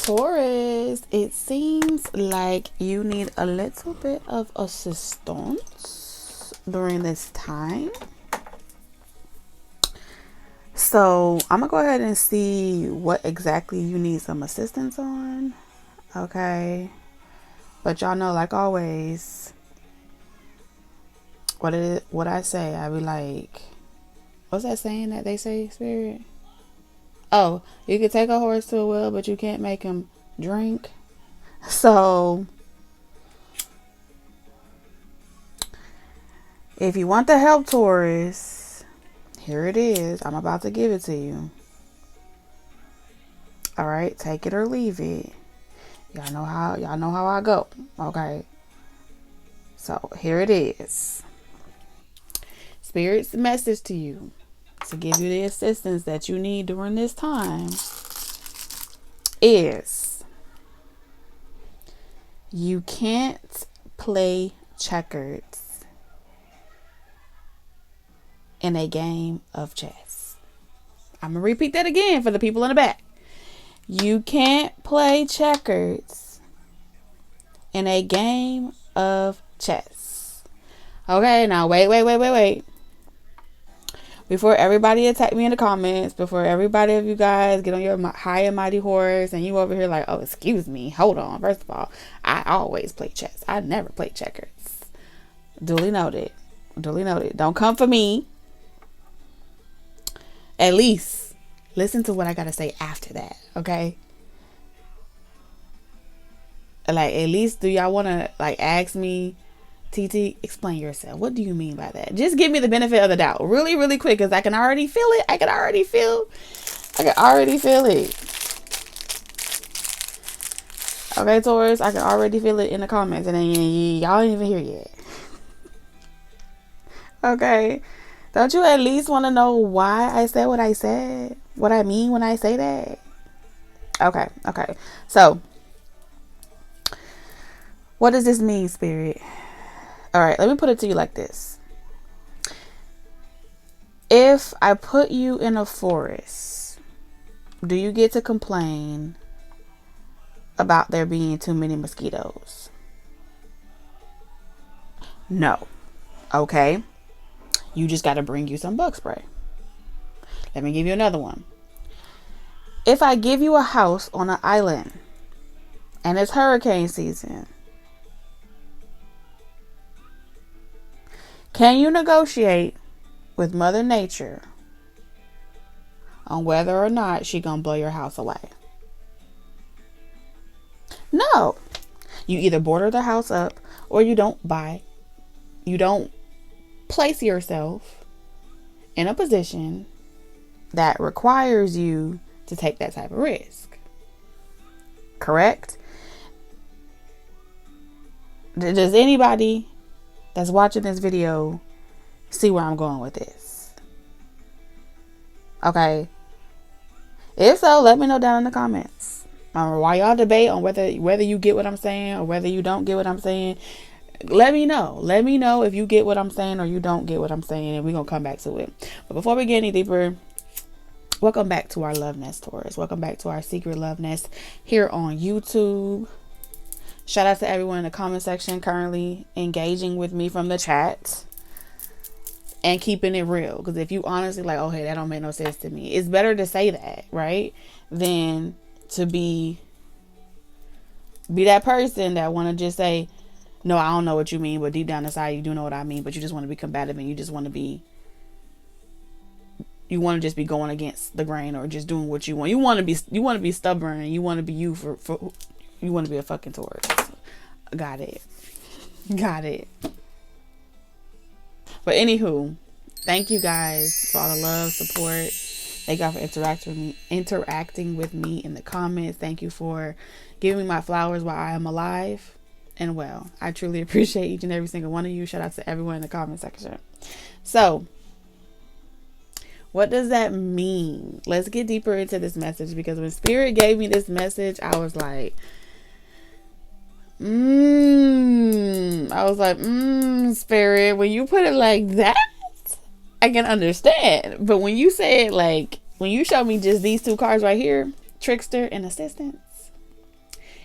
Taurus, it seems like you need a little bit of assistance during this time. So I'm gonna go ahead and see what exactly you need some assistance on. Okay. But y'all know, like always, what I say, I be like, what's that saying that they say, Spirit? Oh, you can take a horse to a well, but you can't make him drink. So if you want the help, Taurus, here it is. I'm about to give it to you. All right, take it or leave it. Y'all know how I go. Okay. So here it is. Spirit's message to you to give you the assistance that you need during this time is you can't play checkers in a game of chess. I'm going to repeat that again for the people in the back. You can't play checkers in a game of chess. Okay, now wait. Before everybody attack me in the comments, before everybody of you guys get on your high and mighty horse and you over here like, oh, excuse me, hold on. First of all, I always play chess. I never play checkers. Duly noted. Don't come for me. At least listen to what I gotta say after that, okay? Like, at least do y'all want to like ask me, TT, explain yourself. What do you mean by that? Just give me the benefit of the doubt really, really quick, because I can already feel it. I can already feel it. Okay, Taurus, I can already feel it in the comments, and then y'all ain't even here yet. Okay. Don't you at least want to know why I said what I said? What I mean when I say that? Okay. So, what does this mean, Spirit? All right, let me put it to you like this. If I put you in a forest, do you get to complain about there being too many mosquitoes? No. Okay. You just got to bring you some bug spray. Let me give you another one. If I give you a house on an island and it's hurricane season, can you negotiate with Mother Nature on whether or not she gonna blow your house away? No. You either border the house up or you don't place yourself in a position that requires you to take that type of risk. Correct? Does anybody that's watching this video see where I'm going with this? Okay. If so, let me know down in the comments. While y'all debate on whether you get what I'm saying or whether you don't get what I'm saying, let me know. Let me know if you get what I'm saying or you don't get what I'm saying, and we're going to come back to it. But before we get any deeper, welcome back to our Love Nest, Taurus. Welcome back to our Secret Love Nest here on YouTube. Shout out to everyone in the comment section currently engaging with me from the chat and keeping it real. Because if you honestly like, oh, hey, that don't make no sense to me. It's better to say that, right? Than to be that person that want to just say, no, I don't know what you mean, but deep down inside you do know what I mean, but you just want to be combative and you just want to just be going against the grain or just doing what you want. You want to be stubborn and you want to be you want to be a fucking Taurus. Got it. But anywho, thank you guys for all the love, support. Thank y'all for interacting with me in the comments. Thank you for giving me my flowers while I am alive and well. I truly appreciate each and every single one of you. Shout out to everyone in the comment section. So, what does that mean? Let's get deeper into this message, because when Spirit gave me this message, I was like, Spirit, when you put it like that, I can understand. But when you say it like, when you show me just these two cards right here, trickster and assistance,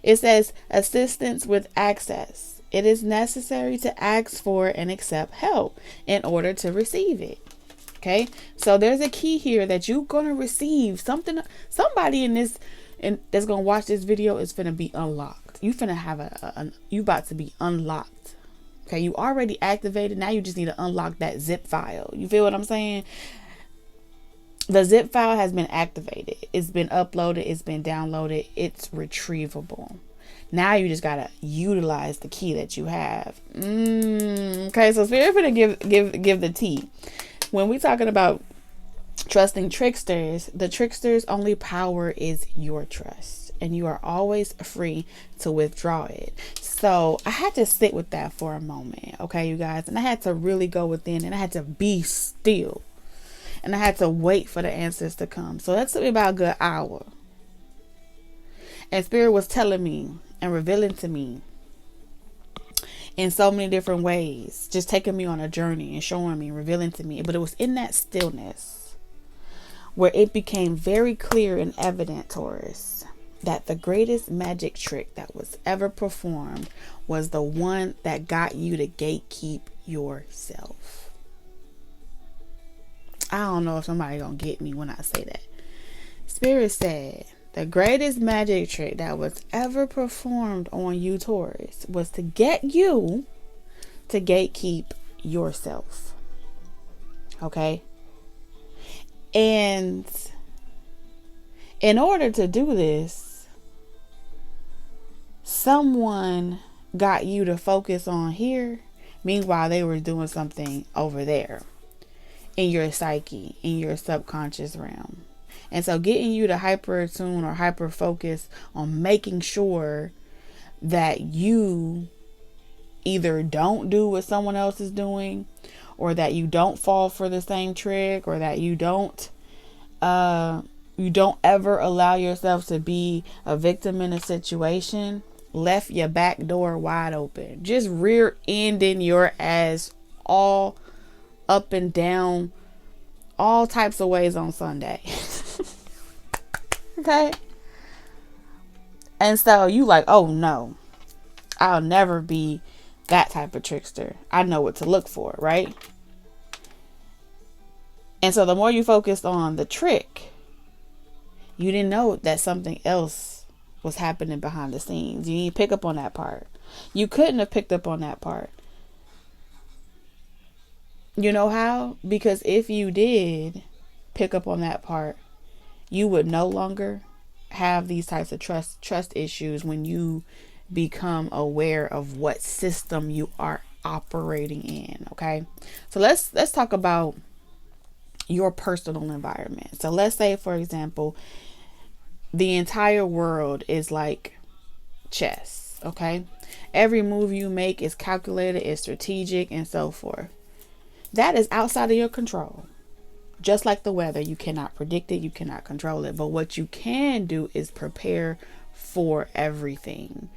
It says assistance with access. It is necessary to ask for and accept help in order to receive it. Okay, so there's a key here that you're gonna receive something. Somebody in this, and that's gonna watch this video is gonna be unlocked. You finna have you about to be unlocked. Okay, you already activated. Now you just need to unlock that zip file. You feel what I'm saying? The zip file has been activated. It's been uploaded. It's been downloaded. It's retrievable. Now you just gotta utilize the key that you have. Okay, so Spirit gonna give the tea. When we're talking about trusting tricksters, the trickster's only power is your trust, and you are always free to withdraw it. So I had to sit with that for a moment, okay, you guys, and I had to really go within, and I had to be still, and I had to wait for the answers to come. So that took me about a good hour, and Spirit was telling me and revealing to me in so many different ways, just taking me on a journey and showing me, revealing to me. But it was in that stillness where it became very clear and evident, Taurus, that the greatest magic trick that was ever performed was the one that got you to gatekeep yourself. I don't know if somebody gonna get me when I say that. Spirit said the greatest magic trick that was ever performed on you, Taurus, was to get you to gatekeep yourself. Okay? And in order to do this, someone got you to focus on here. Meanwhile, they were doing something over there in your psyche, in your subconscious realm. And so getting you to hyper attune or hyper focus on making sure that you either don't do what someone else is doing, or that you don't fall for the same trick, or that you don't ever allow yourself to be a victim in a situation, left your back door wide open. Just rear ending your ass all up and down, all types of ways on Sunday. Okay. And so you like, oh no, I'll never be that type of trickster. I know what to look for, right? And so the more you focused on the trick, you didn't know that something else was happening behind the scenes. You didn't pick up on that part. You couldn't have picked up on that part. You know how? Because if you did pick up on that part, you would no longer have these types of trust issues when you become aware of what system you are operating in. Okay, so let's talk about your personal environment. So let's say, for example, the entire world is like chess. Okay, every move you make is calculated, is strategic, and so forth. That is outside of your control. Just like the weather, you cannot predict it, you cannot control it. But what you can do is prepare for everything.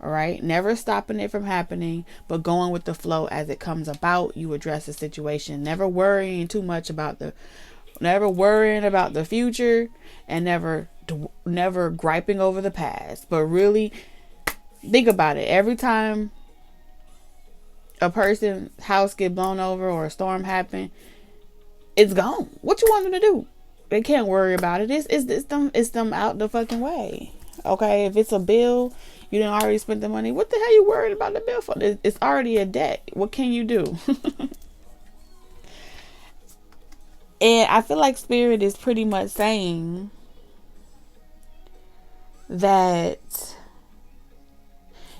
All right. Never stopping it from happening, but going with the flow as it comes about. You address the situation, never worrying too much about never worrying about the future, and never griping over the past. But really think about it. Every time a person's house get blown over or a storm happen, it's gone. What you want them to do? They can't worry about it. It's them out the fucking way. Okay, if it's a bill, you didn't already spend the money. What the hell you worried about the bill for? It's already a debt. What can you do? And I feel like Spirit is pretty much saying that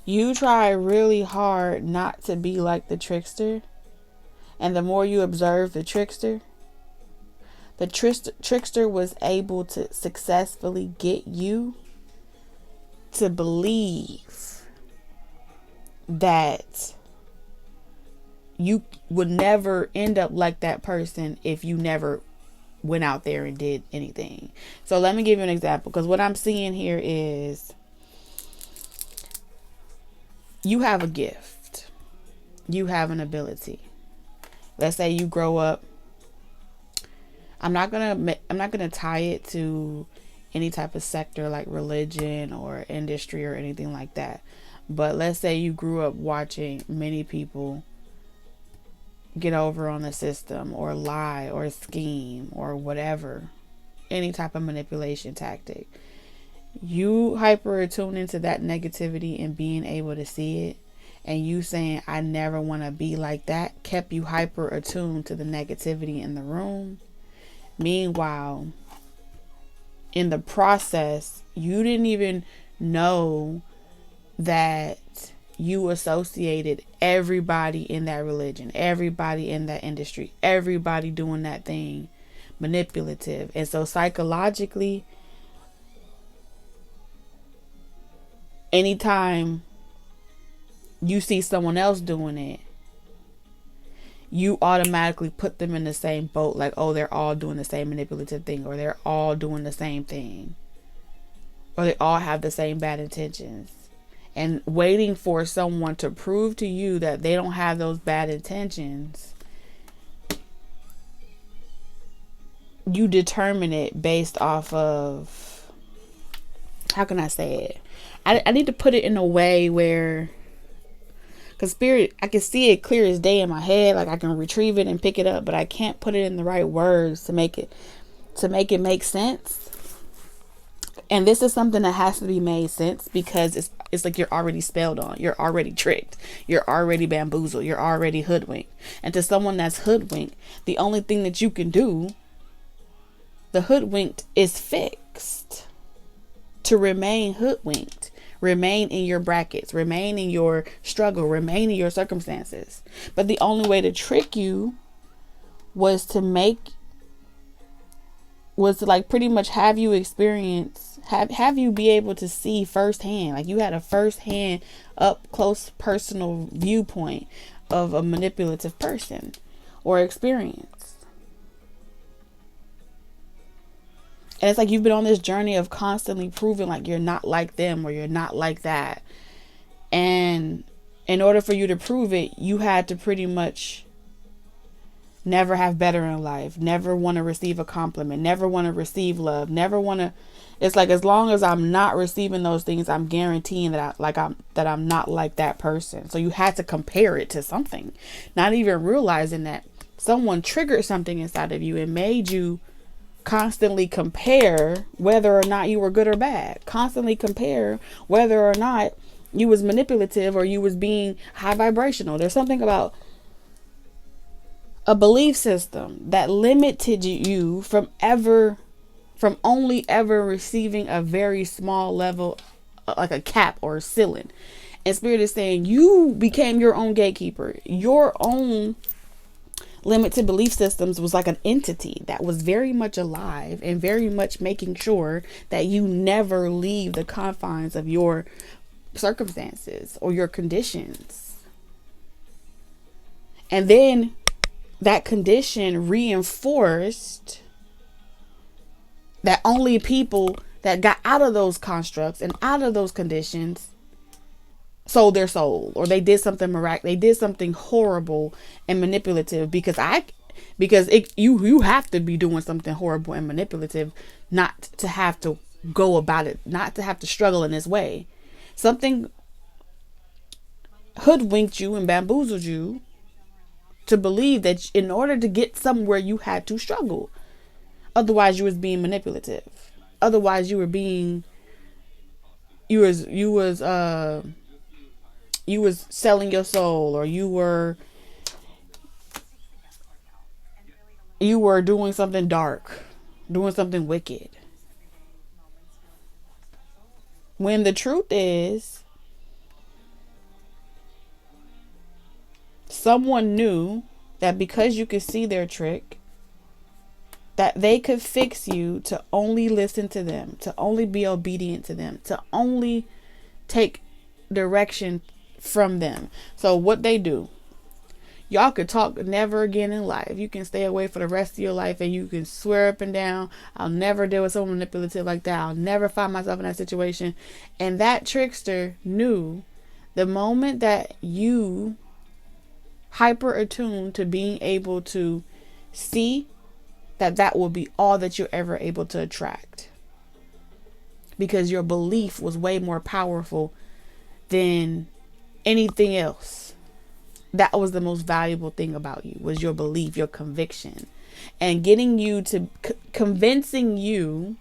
you try really hard not to be like the trickster, and the more you observe the trickster was able to successfully get you to believe that you would never end up like that person if you never went out there and did anything. So let me give you an example, because what I'm seeing here is you have a gift. You have an ability. Let's say you grow up. I'm not gonna tie it to any type of sector like religion or industry or anything like that. But let's say you grew up watching many people get over on the system or lie or scheme or whatever, any type of manipulation tactic. You hyper attune into that negativity and being able to see it, and you saying I never want to be like that, kept you hyper attuned to the negativity in the room. Meanwhile, in the process, you didn't even know that you associated everybody in that religion, everybody in that industry, everybody doing that thing manipulative. And so psychologically, anytime you see someone else doing it, you automatically put them in the same boat, like, oh, they're all doing the same manipulative thing, or they're all doing the same thing, or they all have the same bad intentions. And waiting for someone to prove to you that they don't have those bad intentions, you determine it based off of, how can I say it? I need to put it in a way where, because spirit, I can see it clear as day in my head, like I can retrieve it and pick it up, but I can't put it in the right words to make it make sense. And this is something that has to be made sense, because it's like you're already spelled on, you're already tricked, you're already bamboozled, you're already hoodwinked. And to someone that's hoodwinked, the only thing that you can do, the hoodwinked, is fixed. To remain hoodwinked, remain in your brackets, remain in your struggle, remain in your circumstances. But the only way to trick you was to like pretty much have you experience, have you be able to see firsthand, like you had a firsthand, up close, personal viewpoint of a manipulative person or experience. And it's like you've been on this journey of constantly proving like you're not like them or you're not like that. And in order for you to prove it, you had to pretty much never have better in life, never want to receive a compliment, never want to receive love, never want to. It's like, as long as I'm not receiving those things, I'm guaranteeing that I'm not like that person. So you had to compare it to something, not even realizing that someone triggered something inside of you and made you constantly compare whether or not you were good or bad, constantly compare whether or not you was manipulative or you was being high vibrational. There's something about a belief system that limited you from only ever receiving a very small level, like a cap or a ceiling. And spirit is saying you became your own gatekeeper. Your own limited belief systems was like an entity that was very much alive and very much making sure that you never leave the confines of your circumstances or your conditions. And then that condition reinforced that only people that got out of those constructs and out of those conditions sold their soul, or they did something miraculous, they did something horrible and manipulative, because you have to be doing something horrible and manipulative not to have to go about it, not to have to struggle in this way. Something hoodwinked you and bamboozled you to believe that in order to get somewhere you had to struggle. Otherwise you was being manipulative. Otherwise you was selling your soul, or you were doing something dark, doing something wicked. When the truth is, someone knew that because you could see their trick, that they could fix you to only listen to them, to only be obedient to them, to only take direction from them. So what they do, y'all could talk never again in life. You can stay away for the rest of your life, and you can swear up and down, I'll never deal with someone manipulative like that. I'll never find myself in that situation. And that trickster knew the moment that you hyper attuned to being able to see that will be all that you're ever able to attract. because your belief was way more powerful than anything else. That was the most valuable thing about you, was your belief, your conviction, and getting you to convincing you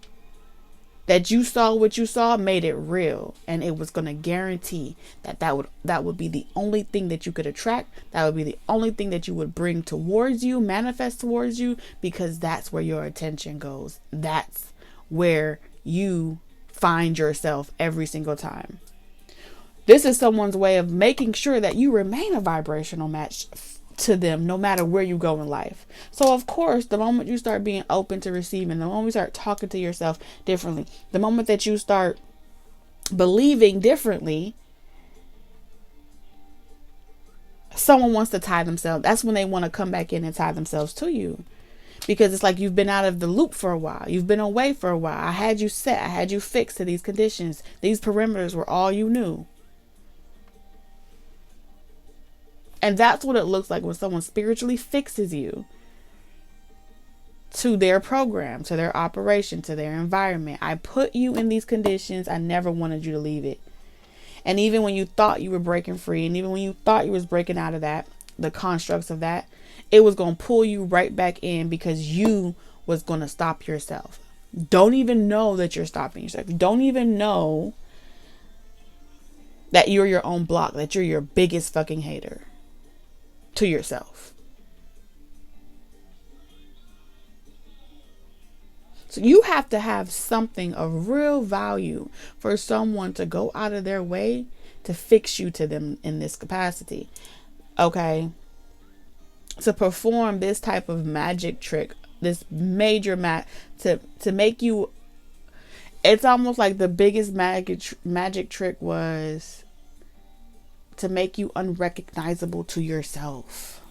that you saw what you saw made it real, and it was going to guarantee that would be the only thing that you could attract. That would be the only thing that you would bring towards you, manifest towards you, because that's where your attention goes. That's where you find yourself every single time. This is someone's way of making sure that you remain a vibrational match to them no matter where you go in life. So of course, the moment you start being open to receiving, the moment you start talking to yourself differently, the moment that you start believing differently, someone wants to tie themselves. That's when they want to come back in and tie themselves to you, because it's like you've been out of the loop for a while. You've been away for a while. I had you set. I had you fixed to these conditions. These perimeters were all you knew. And that's what it looks like when someone spiritually fixes you to their program, to their operation, to their environment. I put you in these conditions. I never wanted you to leave it. And even when you thought you were breaking free, and even when you thought you was breaking out of that, the constructs of that, it was going to pull you right back in, because you was going to stop yourself. Don't even know that you're stopping yourself. Don't even know that you're your own block, that you're your biggest fucking hater to yourself. So you have to have something of real value for someone to go out of their way to fix you to them in this capacity. Okay. To perform this type of magic trick, this major to make you, it's almost like the biggest magic trick was to make you unrecognizable to yourself,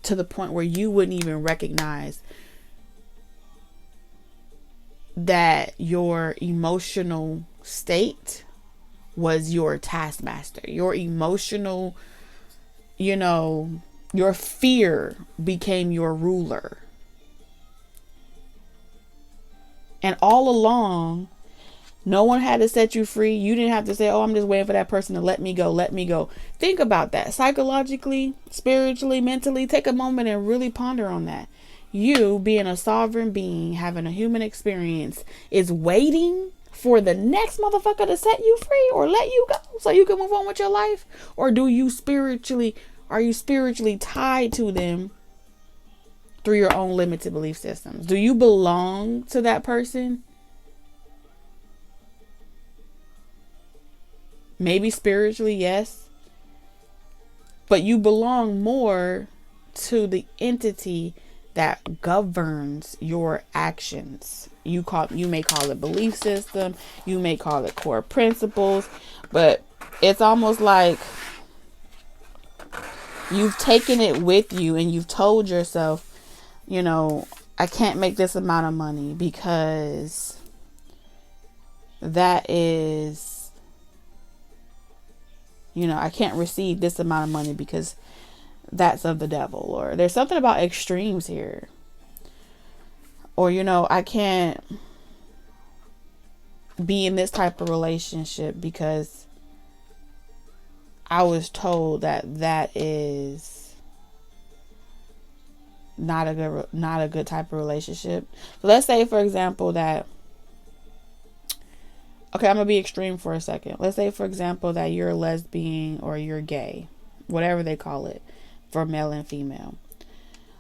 to the point where you wouldn't even recognize that your emotional state was your taskmaster. Your emotional, your fear became your ruler. And all along, no one had to set you free. You didn't have to say, oh, I'm just waiting for that person to let me go. Let me go. Think about that. Psychologically, spiritually, mentally, take a moment and really ponder on that. You, being a sovereign being, having a human experience, is waiting for the next motherfucker to set you free or let you go so you can move on with your life? Or are you spiritually tied to them through your own limited belief systems? Do you belong to that person? Maybe spiritually, yes. But you belong more to the entity that governs your actions. You may call it belief system, you may call it core principles, but it's almost like you've taken it with you and you've told yourself, I can't make this amount of money because that is, I can't receive this amount of money because that's of the devil, or there's something about extremes here. Or, I can't be in this type of relationship because I was told that is not a good type of relationship. So let's say, for example, that, okay, I'm going to be extreme for a second. Let's say, for example, that you're a lesbian or you're gay, whatever they call it for male and female,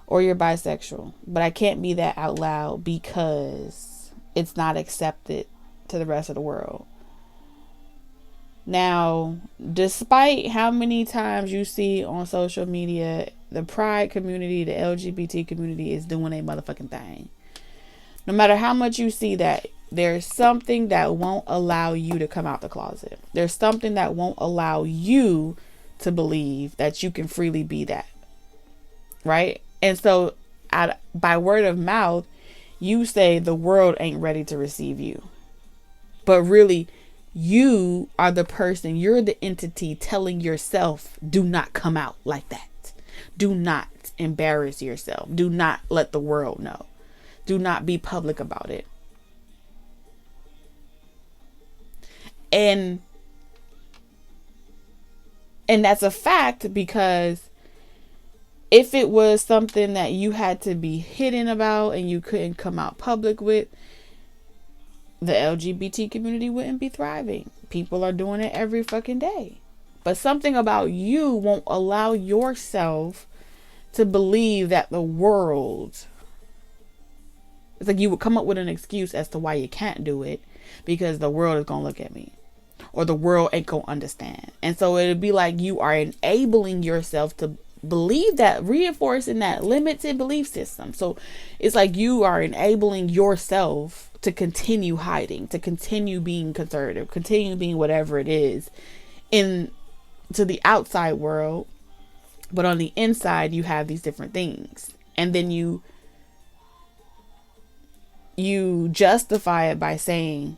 or you're bisexual, but I can't be that out loud because it's not accepted to the rest of the world. Now, despite how many times you see on social media, the pride community, the LGBT community is doing a motherfucking thing. No matter how much you see that, there's something that won't allow you to come out the closet. There's something that won't allow you to believe that you can freely be that. Right? And so by word of mouth, you say the world ain't ready to receive you. But really, you are the person, you're the entity telling yourself, do not come out like that. Do not embarrass yourself. Do not let the world know. Do not be public about it. And that's a fact, because if it was something that you had to be hidden about and you couldn't come out public with, the LGBT community wouldn't be thriving. People are doing it every fucking day. But something about you won't allow yourself to believe that the world, it's like you would come up with an excuse as to why you can't do it, because the world is going to look at me, or the world ain't going to understand. And so it'd be like you are enabling yourself to believe that, reinforcing that limited belief system. So it's like you are enabling yourself to continue hiding, to continue being conservative, continue being whatever it is in to the outside world. But on the inside, you have these different things. And then you justify it by saying,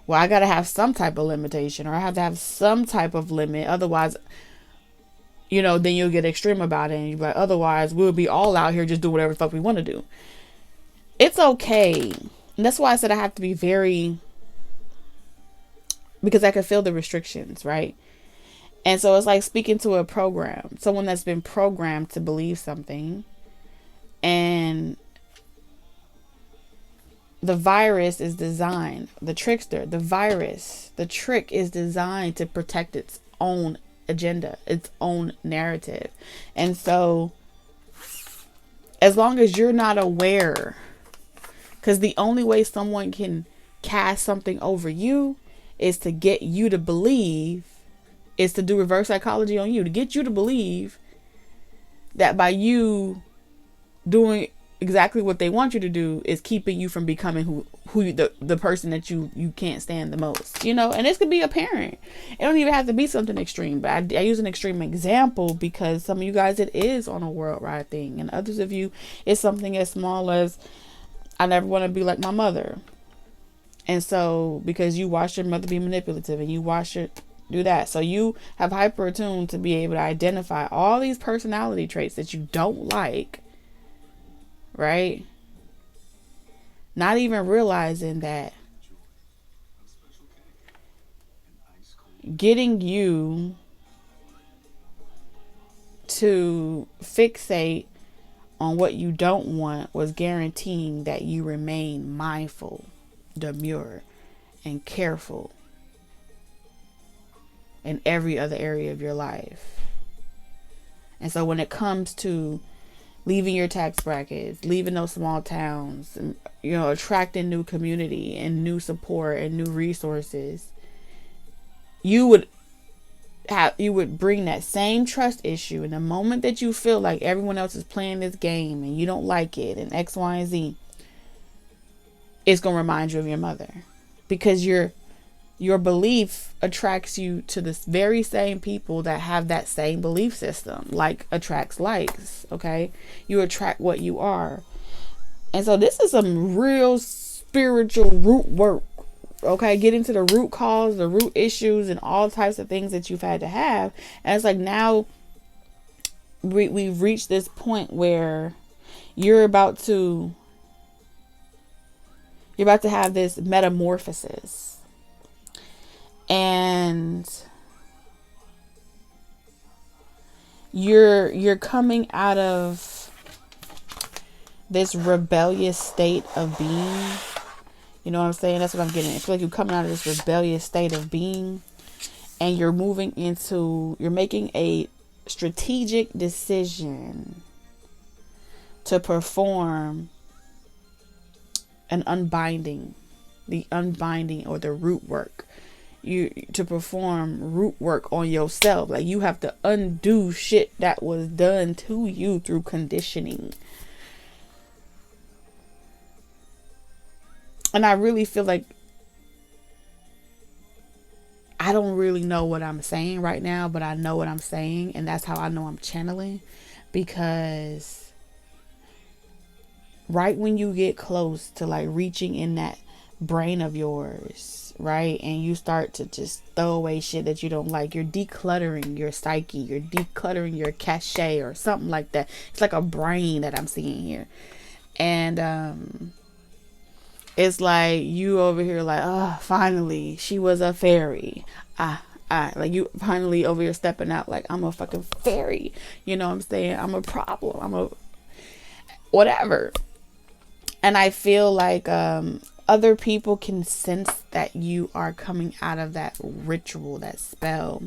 well, I got to have some type of limitation, or I have to have some type of limit. Otherwise, then you'll get extreme about it. And you're like, otherwise, we'll be all out here just do whatever the fuck we want to do. It's okay. And that's why I said I have to be very, because I can feel the restrictions, right? And so it's like speaking to a program, someone that's been programmed to believe something, and the virus is designed, the trickster, the virus, the trick is designed to protect its own agenda, its own narrative. And so as long as you're not aware, because the only way someone can cast something over you is to get you to believe, is to do reverse psychology on you, to get you to believe that by you doing exactly what they want you to do is keeping you from becoming the person that you can't stand the most, and this could be a parent. It don't even have to be something extreme, but I use an extreme example because some of you guys, it is on a worldwide thing, and others of you, it's something as small as, I never want to be like my mother. And so because you watched your mother be manipulative and you watched her do that, so you have hyper attuned to be able to identify all these personality traits that you don't like, right? Not even realizing that getting you to fixate on what you don't want was guaranteeing that you remain mindful, demure, and careful in every other area of your life. And so when it comes to leaving your tax brackets, leaving those small towns, and, attracting new community and new support and new resources, you would bring that same trust issue. And the moment that you feel like everyone else is playing this game and you don't like it and X, Y, and Z, it's going to remind you of your mother, because your belief attracts you to the very same people that have that same belief system. Like attracts likes, okay? You attract what you are. And so this is some real spiritual root work, okay? Get into the root cause, the root issues, and all types of things that you've had to have. And it's like now we've reached this point where you're about to have this metamorphosis. And you're coming out of this rebellious state of being. You know what I'm saying? That's what I'm getting. I feel like you're coming out of this rebellious state of being, and you're making a strategic decision to perform an unbinding, the unbinding or the root work. To perform root work on yourself. Like you have to undo shit that was done to you through conditioning. And I really feel like I don't really know what I'm saying right now, but I know what I'm saying, and that's how I know I'm channeling, because right when you get close to like reaching in that brain of yours, right, and you start to just throw away shit that you don't like, you're decluttering your psyche, you're decluttering your cachet or something like that. It's like a brain that I'm seeing here. And It's like you over here like, oh, finally, she was a fairy. Like you finally over here stepping out like, I'm a fucking fairy. You know what I'm saying? I'm a problem. I'm a whatever. And I feel like other people can sense that you are coming out of that ritual, that spell.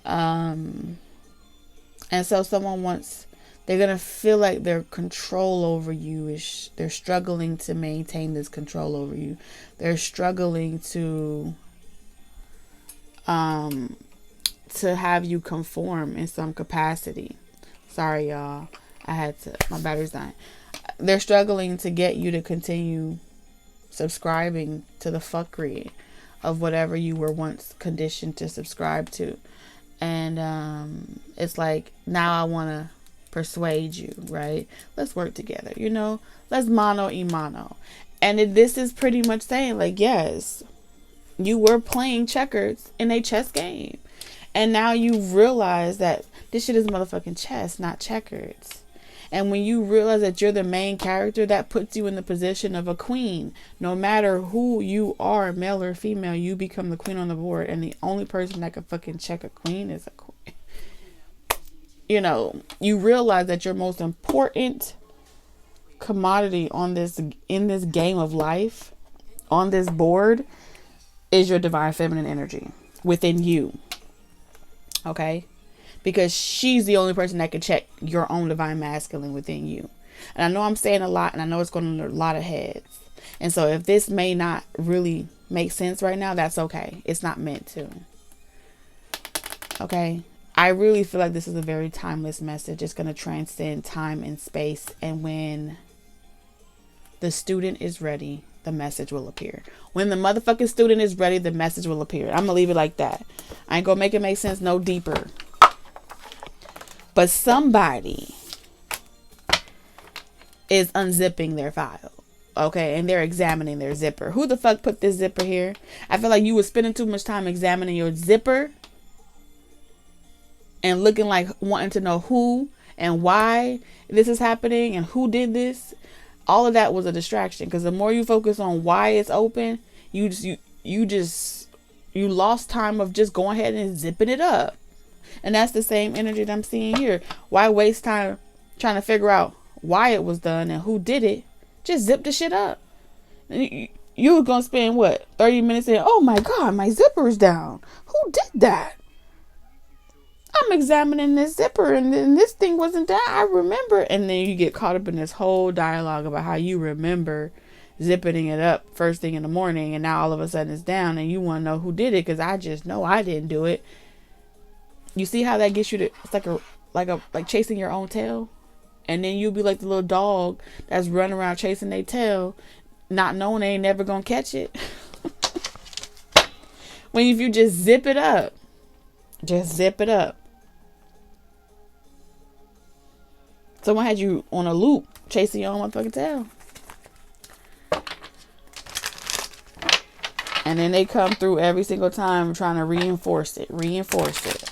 And so they're going to feel like their control over you is, they're struggling to maintain this control over you. They're struggling to have you conform in some capacity. Sorry, y'all. My battery's dying. They're struggling to get you to continue subscribing to the fuckery of whatever you were once conditioned to subscribe to. And it's like, now I want to persuade you, right? Let's work together, let's mano y mano. And this is pretty much saying like, yes, you were playing checkers in a chess game, and now you realize that this shit is motherfucking chess, not checkers. And when you realize that you're the main character, that puts you in the position of a queen. No matter who you are, male or female, you become the queen on the board. And the only person that can fucking check a queen is a queen. You realize that your most important commodity in this game of life, on this board, is your divine feminine energy within you. Okay? Because she's the only person that can check your own divine masculine within you. And I know I'm saying a lot, and I know it's going to a lot of heads. And so if this may not really make sense right now, that's okay. It's not meant to. Okay? I really feel like this is a very timeless message. It's going to transcend time and space. And when the student is ready, the message will appear. When the motherfucking student is ready, the message will appear. I'm going to leave it like that. I ain't going to make it make sense no deeper. But somebody is unzipping their file. Okay, and they're examining their zipper. Who the fuck put this zipper here? I feel like you were spending too much time examining your zipper and looking like wanting to know who and why this is happening and who did this. All of that was a distraction, because the more you focus on why it's open, you lost time of just going ahead and zipping it up. And that's the same energy that I'm seeing here. Why waste time trying to figure out why it was done and who did it? Just zip the shit up. You were going to spend, 30 minutes saying, oh my God, my zipper is down. Who did that? I'm examining this zipper and then this thing wasn't down. I remember. And then you get caught up in this whole dialogue about how you remember zipping it up first thing in the morning, and now all of a sudden it's down and you want to know who did it, because I just know I didn't do it. You see how that gets you to, it's like chasing your own tail. And then you'll be like the little dog that's running around chasing their tail, not knowing they ain't never gonna catch it. When if you just zip it up. Someone had you on a loop chasing your own motherfucking tail. And then they come through every single time trying to reinforce it.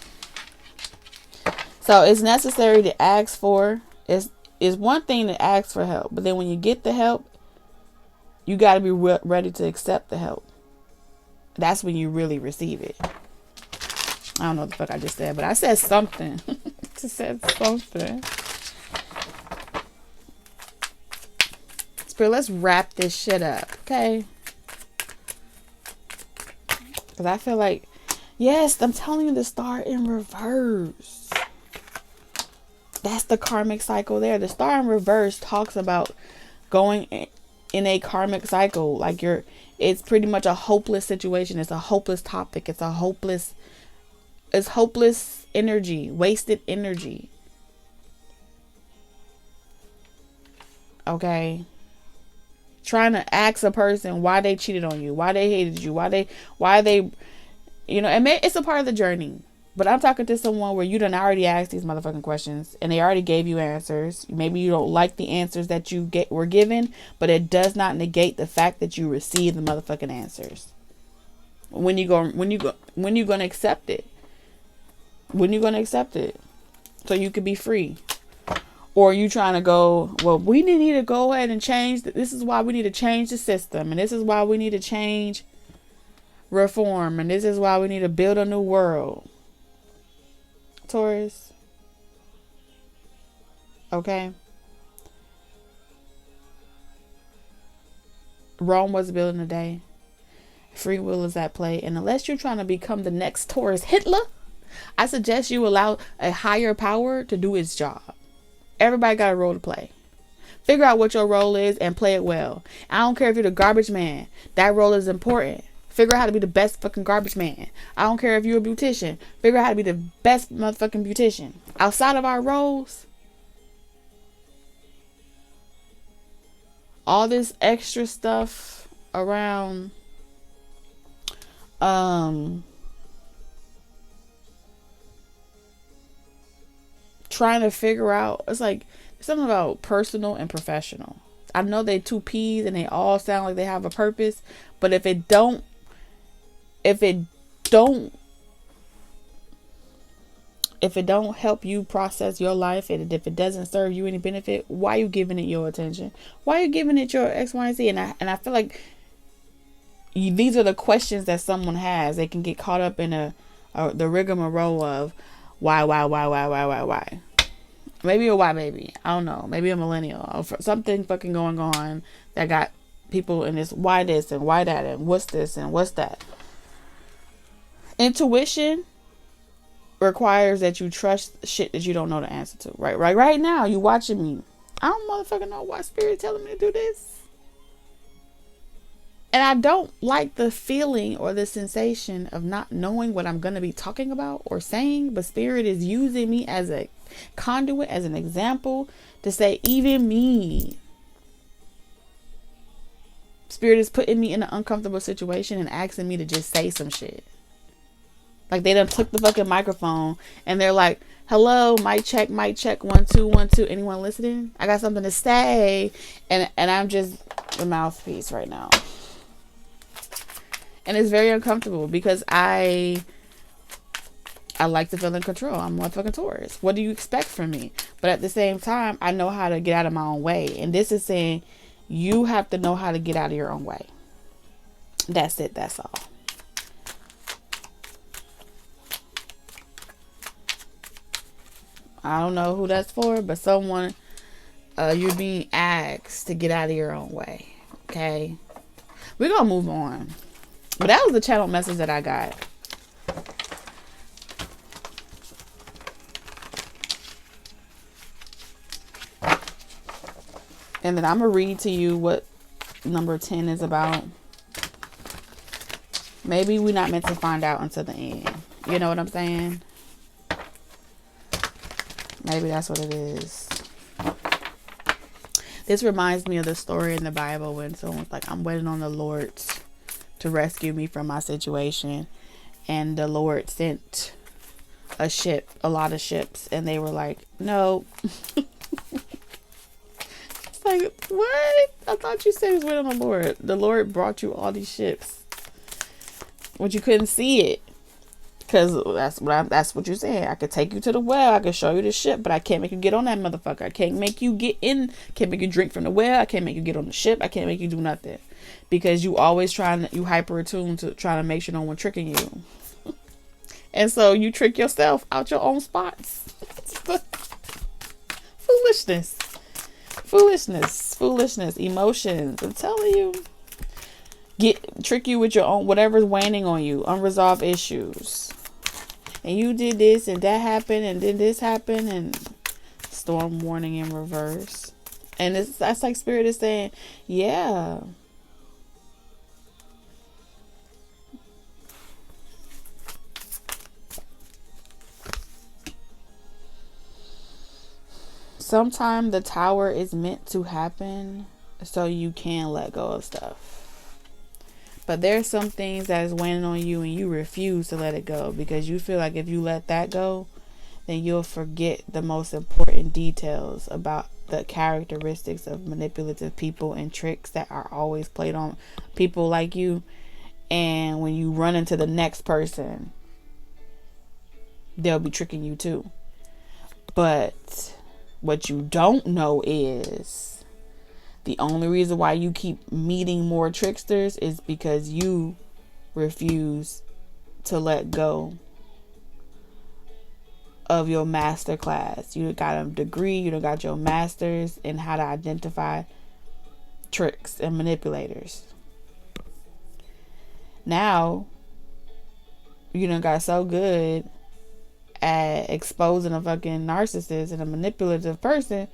So it's necessary to ask for, it's one thing to ask for help, but then when you get the help, you got to be ready to accept the help. That's when you really receive it. I don't know what the fuck I just said, but I said something. Just said something. Spirit, let's wrap this shit up, okay? Because I feel like, yes, I'm telling you, the star in reverse. That's the karmic cycle there. The star in reverse talks about going in a karmic cycle. Like it's pretty much a hopeless situation. It's a hopeless topic. It's hopeless energy, wasted energy. Okay. Trying to ask a person why they cheated on you, why they hated you, why they, it's a part of the journey. But I'm talking to someone where you done already asked these motherfucking questions and they already gave you answers. Maybe you don't like the answers that you were given, but it does not negate the fact that you received the motherfucking answers. When you gonna accept it? When you gonna accept it? So you could be free. Or you trying to go, well, we need to go ahead and change. This is why we need to change the system. And this is why we need to change reform. And this is why we need to build a new world. Taurus. Okay. Rome was built in a day. Free will is at play. And unless you're trying to become the next Taurus Hitler, I suggest you allow a higher power to do its job. Everybody got a role to play. Figure out what your role is and play it well. I don't care if you're the garbage man. That role is important. Figure out how to be the best fucking garbage man. I don't care if you're a beautician. Figure out how to be the best motherfucking beautician. Outside of our roles, all this extra stuff around trying to figure out, it's like something about personal and professional. I know they two P's and they all sound like they have a purpose, but if it don't help you process your life, and if it doesn't serve you any benefit, why are you giving it your attention? Why are you giving it your X, Y, and Z? And I feel like these are the questions that someone has. They can get caught up in the rigmarole of why. Maybe a why baby. I don't know. Maybe a millennial. Or something fucking going on that got people in this why this and why that and what's this and what's that. Intuition requires that you trust shit that you don't know the answer to. Right now, you watching me. I don't motherfucking know why Spirit telling me to do this. And I don't like the feeling or the sensation of not knowing what I'm going to be talking about or saying. But Spirit is using me as a conduit, as an example, to say, even me. Spirit is putting me in an uncomfortable situation and asking me to just say some shit. Like they done took the fucking microphone and they're like, hello, mic check, 1 2 1 2. Anyone listening? I got something to say. And I'm just the mouthpiece right now. And it's very uncomfortable because I like to feel in control. I'm a fucking Taurus. What do you expect from me? But at the same time, I know how to get out of my own way. And this is saying you have to know how to get out of your own way. That's it. That's all. I don't know who that's for, but someone, you're being asked to get out of your own way. Okay? We're going to move on. But that was the channel message that I got. And then I'm going to read to you what number 10 is about. Maybe we're not meant to find out until the end. You know what I'm saying? Maybe that's what it is. This reminds me of the story in the Bible when someone's like, I'm waiting on the Lord to rescue me from my situation. And the Lord sent a lot of ships. And they were like, no. It's like, what? I thought you said you was waiting on the Lord. The Lord brought you all these ships. But you couldn't see it. Because that's what you said. I could take you to the well. I could show you the ship. But I can't make you get on that motherfucker. I can't make you get in. Can't make you drink from the well. I can't make you get on the ship. I can't make you do nothing. Because you always you hyper attuned to trying to make sure no one tricking you. And so you trick yourself out your own spots. Foolishness, emotions. I'm telling you. Trick you with your own, whatever's weighing on you, unresolved issues. And you did this and that happened and then this happened and storm warning in reverse. And that's like Spirit is saying, yeah. Sometimes the tower is meant to happen so you can let go of stuff. But there's some things that is weighing on you and you refuse to let it go because you feel like if you let that go, then you'll forget the most important details about the characteristics of manipulative people and tricks that are always played on people like you. And when you run into the next person, they'll be tricking you too. But What you don't know is the only reason why you keep meeting more tricksters is because you refuse to let go of your master class. You got a degree, you done got your masters in how to identify tricks and manipulators. Now, you done got so good at exposing a fucking narcissist and a manipulative person.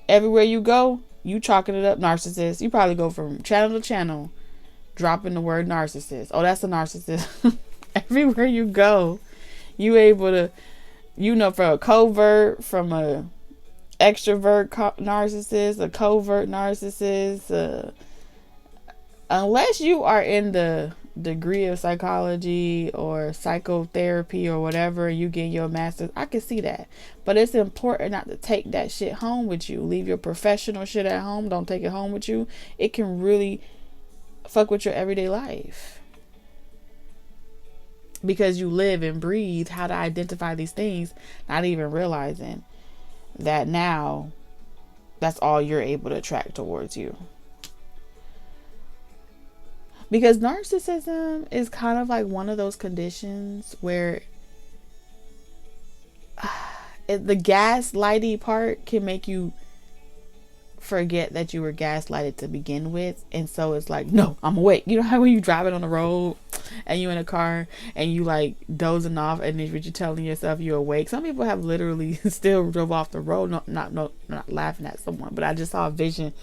Everywhere you go, you chalking it up narcissist. You probably go from channel to channel dropping the word narcissist. Oh, that's a narcissist. Everywhere you go, you able to, from a covert, from a extrovert narcissist, a covert narcissist, unless you are in the degree of psychology or psychotherapy or whatever, you get your master's, I can see that. But it's important not to take that shit home with you. Leave your professional shit at home. Don't take it home with you. It can really fuck with your everyday life, because you live and breathe how to identify these things, not even realizing that now that's all you're able to attract towards you. Because narcissism is kind of like one of those conditions where the gaslighty part can make you forget that you were gaslighted to begin with. And so it's like, no, I'm awake. You know how when you driving on the road and you in a car and you like dozing off and then you're telling yourself you're awake. Some people have literally still drove off the road. Not laughing at someone, but I just saw a vision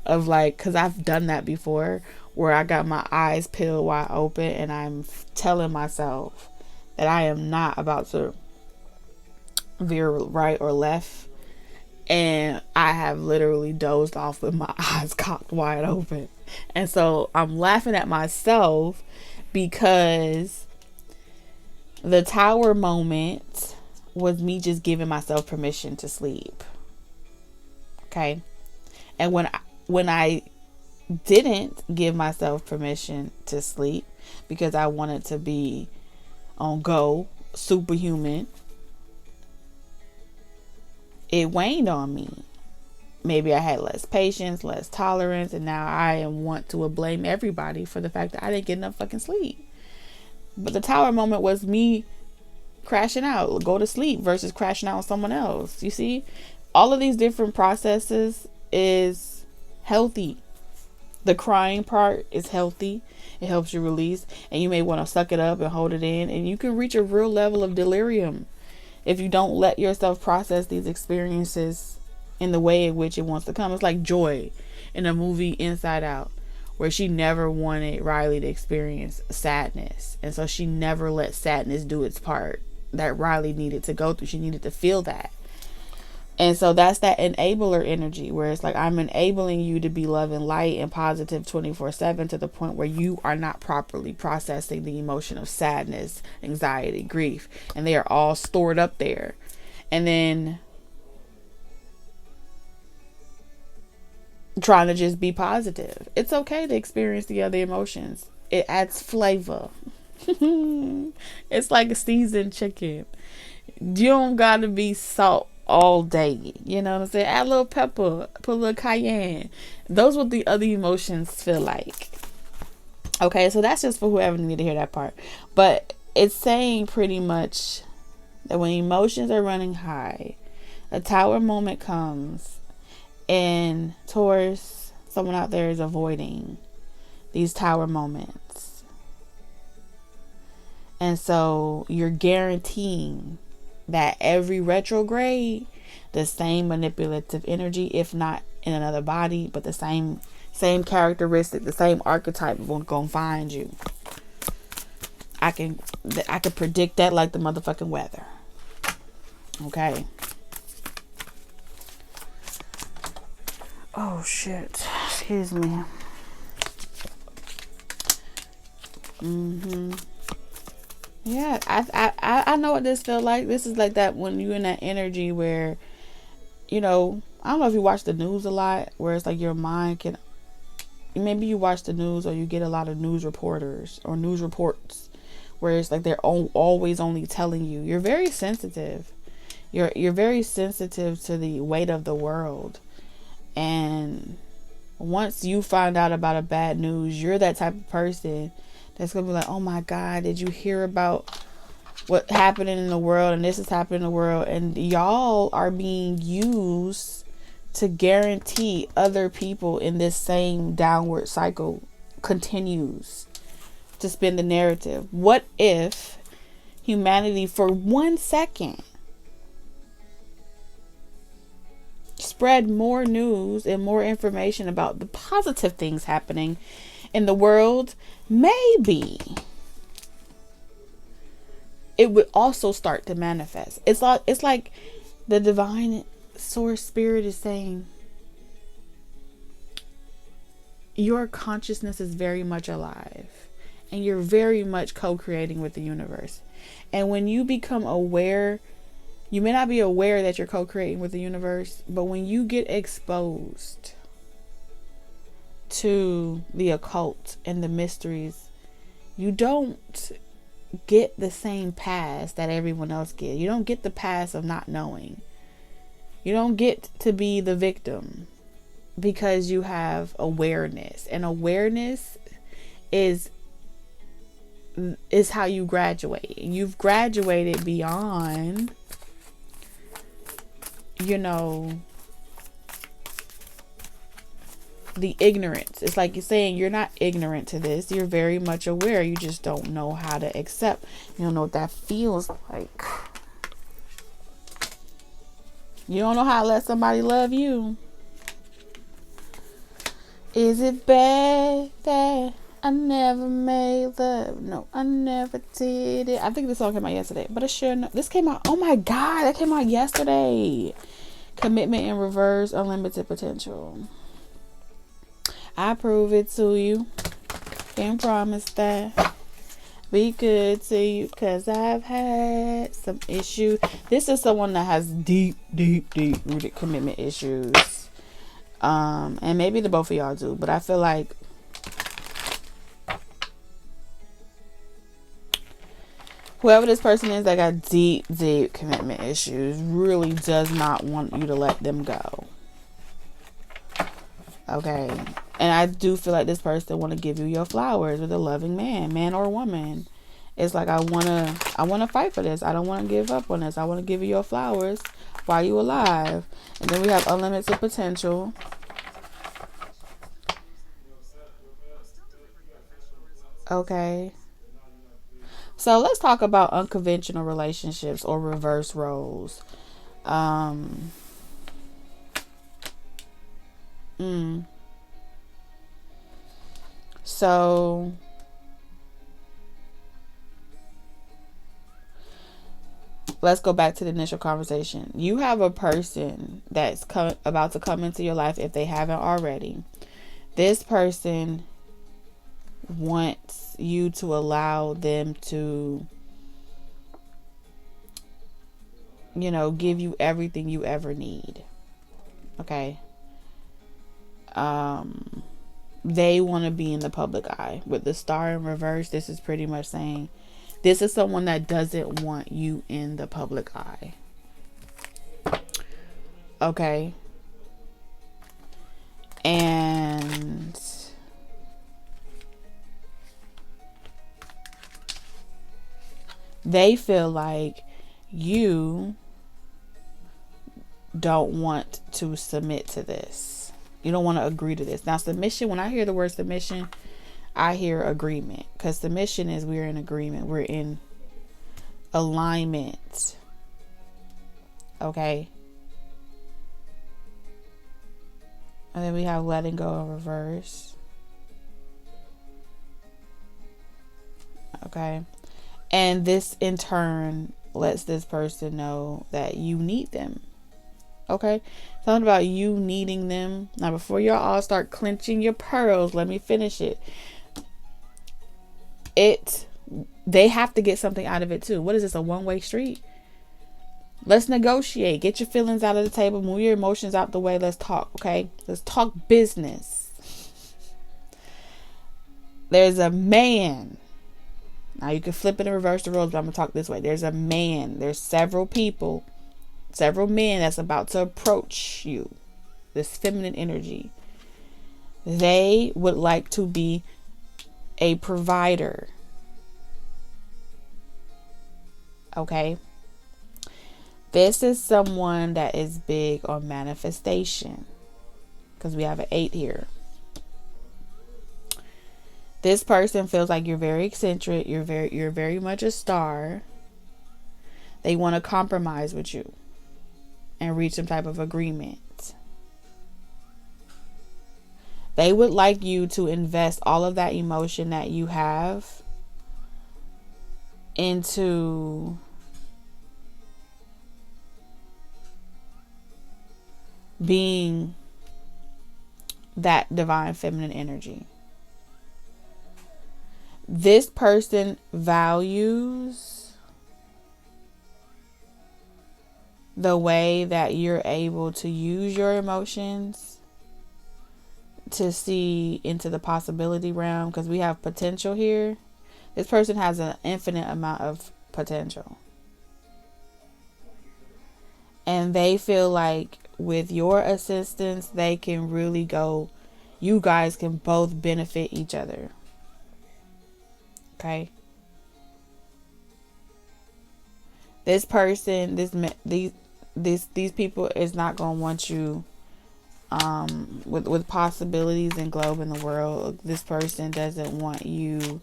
of like, because I've done that before, where I got my eyes peeled wide open and I'm telling myself that I am not about to veer right or left, and I have literally dozed off with my eyes cocked wide open. And so I'm laughing at myself because the tower moment was me just giving myself permission to sleep. Okay. And when I didn't give myself permission to sleep because I wanted to be on go, superhuman, it waned on me. Maybe I had less patience, less tolerance, and now I want to blame everybody for the fact that I didn't get enough fucking sleep. But the tower moment was me crashing out, go to sleep versus crashing out on someone else. You see, all of these different processes is healthy. The crying part is healthy. It helps you release, and you may want to suck it up and hold it in, and you can reach a real level of delirium if you don't let yourself process these experiences in the way in which it wants to come. It's like Joy in the movie Inside Out, where she never wanted Riley to experience sadness, and so she never let sadness do its part that Riley needed to go through. She needed to feel that. And so that's that enabler energy, where it's like, I'm enabling you to be love and light and positive 24/7 to the point where you are not properly processing the emotion of sadness, anxiety, grief, and they are all stored up there. And then trying to just be positive. It's okay to experience the other emotions. It adds flavor. It's like a seasoned chicken. You don't gotta be salt all day, you know what I'm saying? Add a little pepper, put a little cayenne. Those what the other emotions feel like. Okay, so that's just for whoever need to hear that part. But it's saying pretty much that when emotions are running high, a tower moment comes, and Taurus, someone out there is avoiding these tower moments. And so you're guaranteeing that every retrograde, the same manipulative energy, if not in another body, but the same characteristic, the same archetype won't go find you. I can predict that like the motherfucking weather. Okay. Oh shit. Excuse me. Yeah, I know what this feels like. This is like that when you're in that energy where, I don't know if you watch the news a lot, where it's like your mind can, maybe you watch the news or you get a lot of news reporters or news reports where it's like they're always only telling you. You're very sensitive. You're very sensitive to the weight of the world. And once you find out about a bad news, you're that type of person that's going to be like, oh my God, did you hear about what happening in the world? And this is happening in the world. And y'all are being used to guarantee other people in this same downward cycle continues to spin the narrative. What if humanity for 1 second spread more news and more information about the positive things happening in the world? Maybe it would also start to manifest. It's like the divine source spirit is saying, your consciousness is very much alive and you're very much co-creating with the universe. And when you become aware, you may not be aware that you're co-creating with the universe, but when you get exposed to the occult and the mysteries, you don't get the same pass that everyone else gets. You don't get the pass of not knowing. You don't get to be the victim because you have awareness. And awareness is how you graduate. You've graduated beyond, the ignorance. It's like you're saying you're not ignorant to this. You're very much aware. You just don't know how to accept. You don't know what that feels like. You don't know how to let somebody love you. Is it bad that I never made love? No, I never did it. I think this song came out yesterday, but I sure know. This came out. Oh my God, that came out yesterday. Commitment in Reverse, Unlimited Potential. I prove it to you. Can't promise that. Be good to you, cause I've had some issues. This is someone that has deep rooted commitment issues. And maybe the both of y'all do, but I feel like whoever this person is that got deep commitment issues really does not want you to let them go. Okay. And I do feel like this person want to give you your flowers with a loving man or woman. It's like, I want to fight for this. I don't want to give up on this. I want to give you your flowers while you alive. And then we have unlimited potential. Okay. So let's talk about unconventional relationships or reverse roles. So let's go back to the initial conversation. You have a person that's about to come into your life if they haven't already. This person wants you to allow them to, give you everything you ever need. Okay. They want to be in the public eye. With the star in reverse, this is pretty much saying this is someone that doesn't want you in the public eye. Okay. And they feel like you don't want to submit to this. You don't want to agree to this. Now, submission, when I hear the word submission, I hear agreement. Because submission is we're in agreement. We're in alignment. Okay. And then we have letting go in reverse. Okay. And this in turn lets this person know that you need them. Okay. Something about you needing them. Now, before y'all all start clenching your pearls, let me finish it. They have to get something out of it too. What is this? A one-way street? Let's negotiate. Get your feelings out of the table. Move your emotions out the way. Let's talk. Okay. Let's talk business. There's a man. Now you can flip it and reverse the roles, but I'm going to talk this way. There's a man. There's several people several men that's about to approach you, this feminine energy. They would like to be a provider. Okay? This is someone that is big on manifestation, because we have an 8 here. This person feels like you're very eccentric. You're very much a star. They want to compromise with you and reach some type of agreement. They would like you to invest all of that emotion that you have into being that divine feminine energy. This person values the way that you're able to use your emotions to see into the possibility realm, because we have potential here. This person has an infinite amount of potential. And they feel like with your assistance, they can really go, you guys can both benefit each other. Okay? This person, these people is not going to want you with possibilities and globe in the world. This person doesn't want you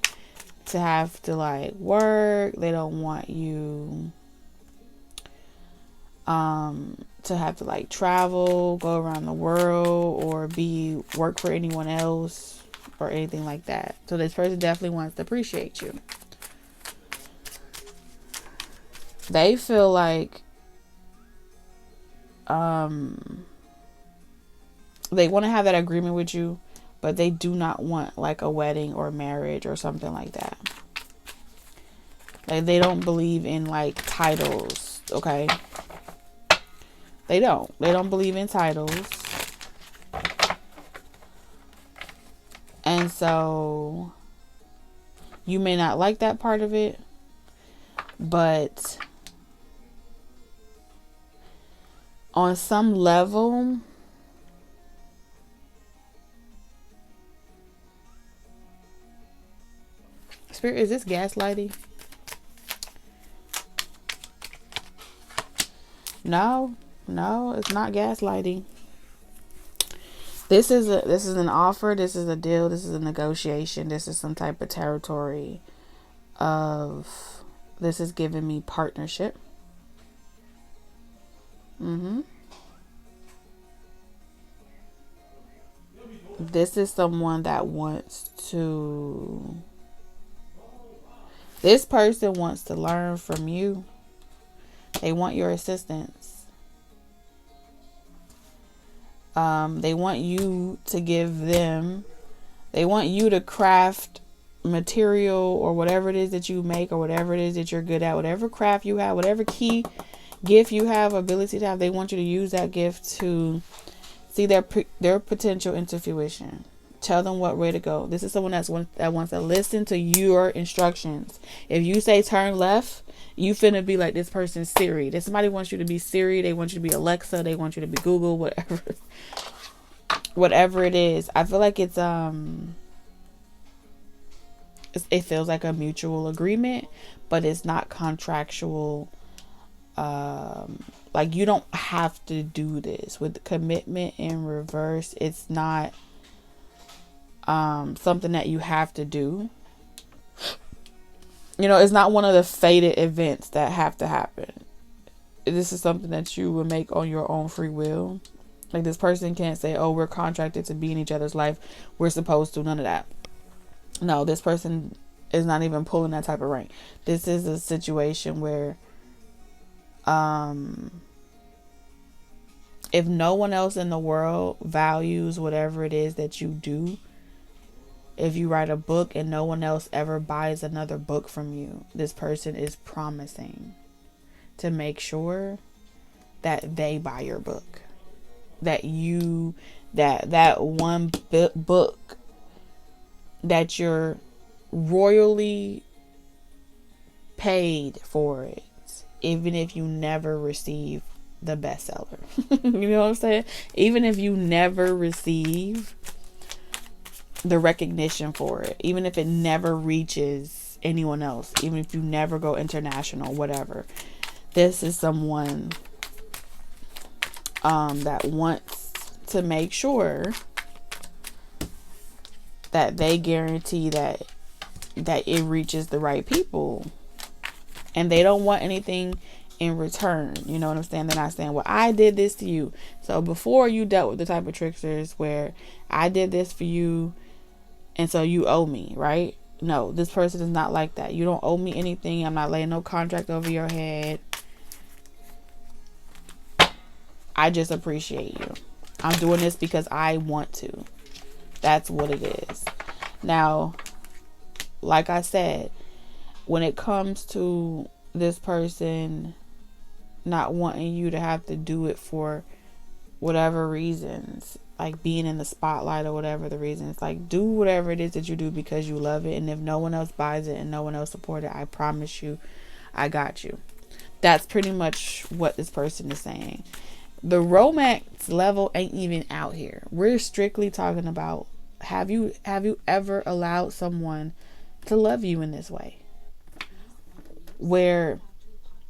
to have to like work. They don't want you to have to like travel, go around the world, or work for anyone else or anything like that. So this person definitely wants to appreciate you. They feel like they want to have that agreement with you, but they do not want like a wedding or marriage or something like that. Like, they don't believe in like titles, okay? They don't believe in titles. And so you may not like that part of it, but on some level, Spirit, is this gaslighting? No, it's not gaslighting. This is an offer, this is a deal, this is a negotiation, this is some type of territory of, this is giving me partnership. This is someone that this person wants to learn from you. They want your assistance. They want you to give them, they want you to craft material or whatever it is that you make or whatever it is that you're good at, whatever craft you have, whatever key gift you have, ability to have, they want you to use that gift to see their potential into fruition. Tell them what way to go. This is someone that wants to listen to your instructions. If you say turn left, you finna be like this person's Siri. This somebody wants you to be Siri. They want you to be Alexa. They want you to be Google. Whatever it is. I feel like it feels like a mutual agreement, but it's not contractual. Like, you don't have to do this. With commitment in reverse, it's not something that you have to do. You know, it's not one of the fated events that have to happen. This is something that you will make on your own free will. Like, this person can't say, oh, we're contracted to be in each other's life, we're supposed to. None of that. No, this person is not even pulling that type of rank. This is a situation where if no one else in the world values whatever it is that you do, if you write a book and no one else ever buys another book from you, this person is promising to make sure that they buy your book. That that one book that you're royally paid for it, even if you never receive the bestseller. You know what I'm saying? Even if you never receive the recognition for it, even if it never reaches anyone else, even if you never go international, whatever, this is someone that wants to make sure that they guarantee that it reaches the right people, and they don't want anything in return. You know what I'm saying? They're not saying, well, I did this to you, so before you dealt with the type of tricksters where I did this for you and so you owe me, right? No, this person is not like that. You don't owe me anything. I'm not laying no contract over your head. I just appreciate you. I'm doing this because I want to. That's what it is. Now, like I said, when it comes to this person not wanting you to have to do it for whatever reasons, like being in the spotlight or whatever the reasons, like do whatever it is that you do because you love it. And if no one else buys it and no one else supports it, I promise you, I got you. That's pretty much what this person is saying. The romance level ain't even out here. We're strictly talking about, have you ever allowed someone to love you in this way, where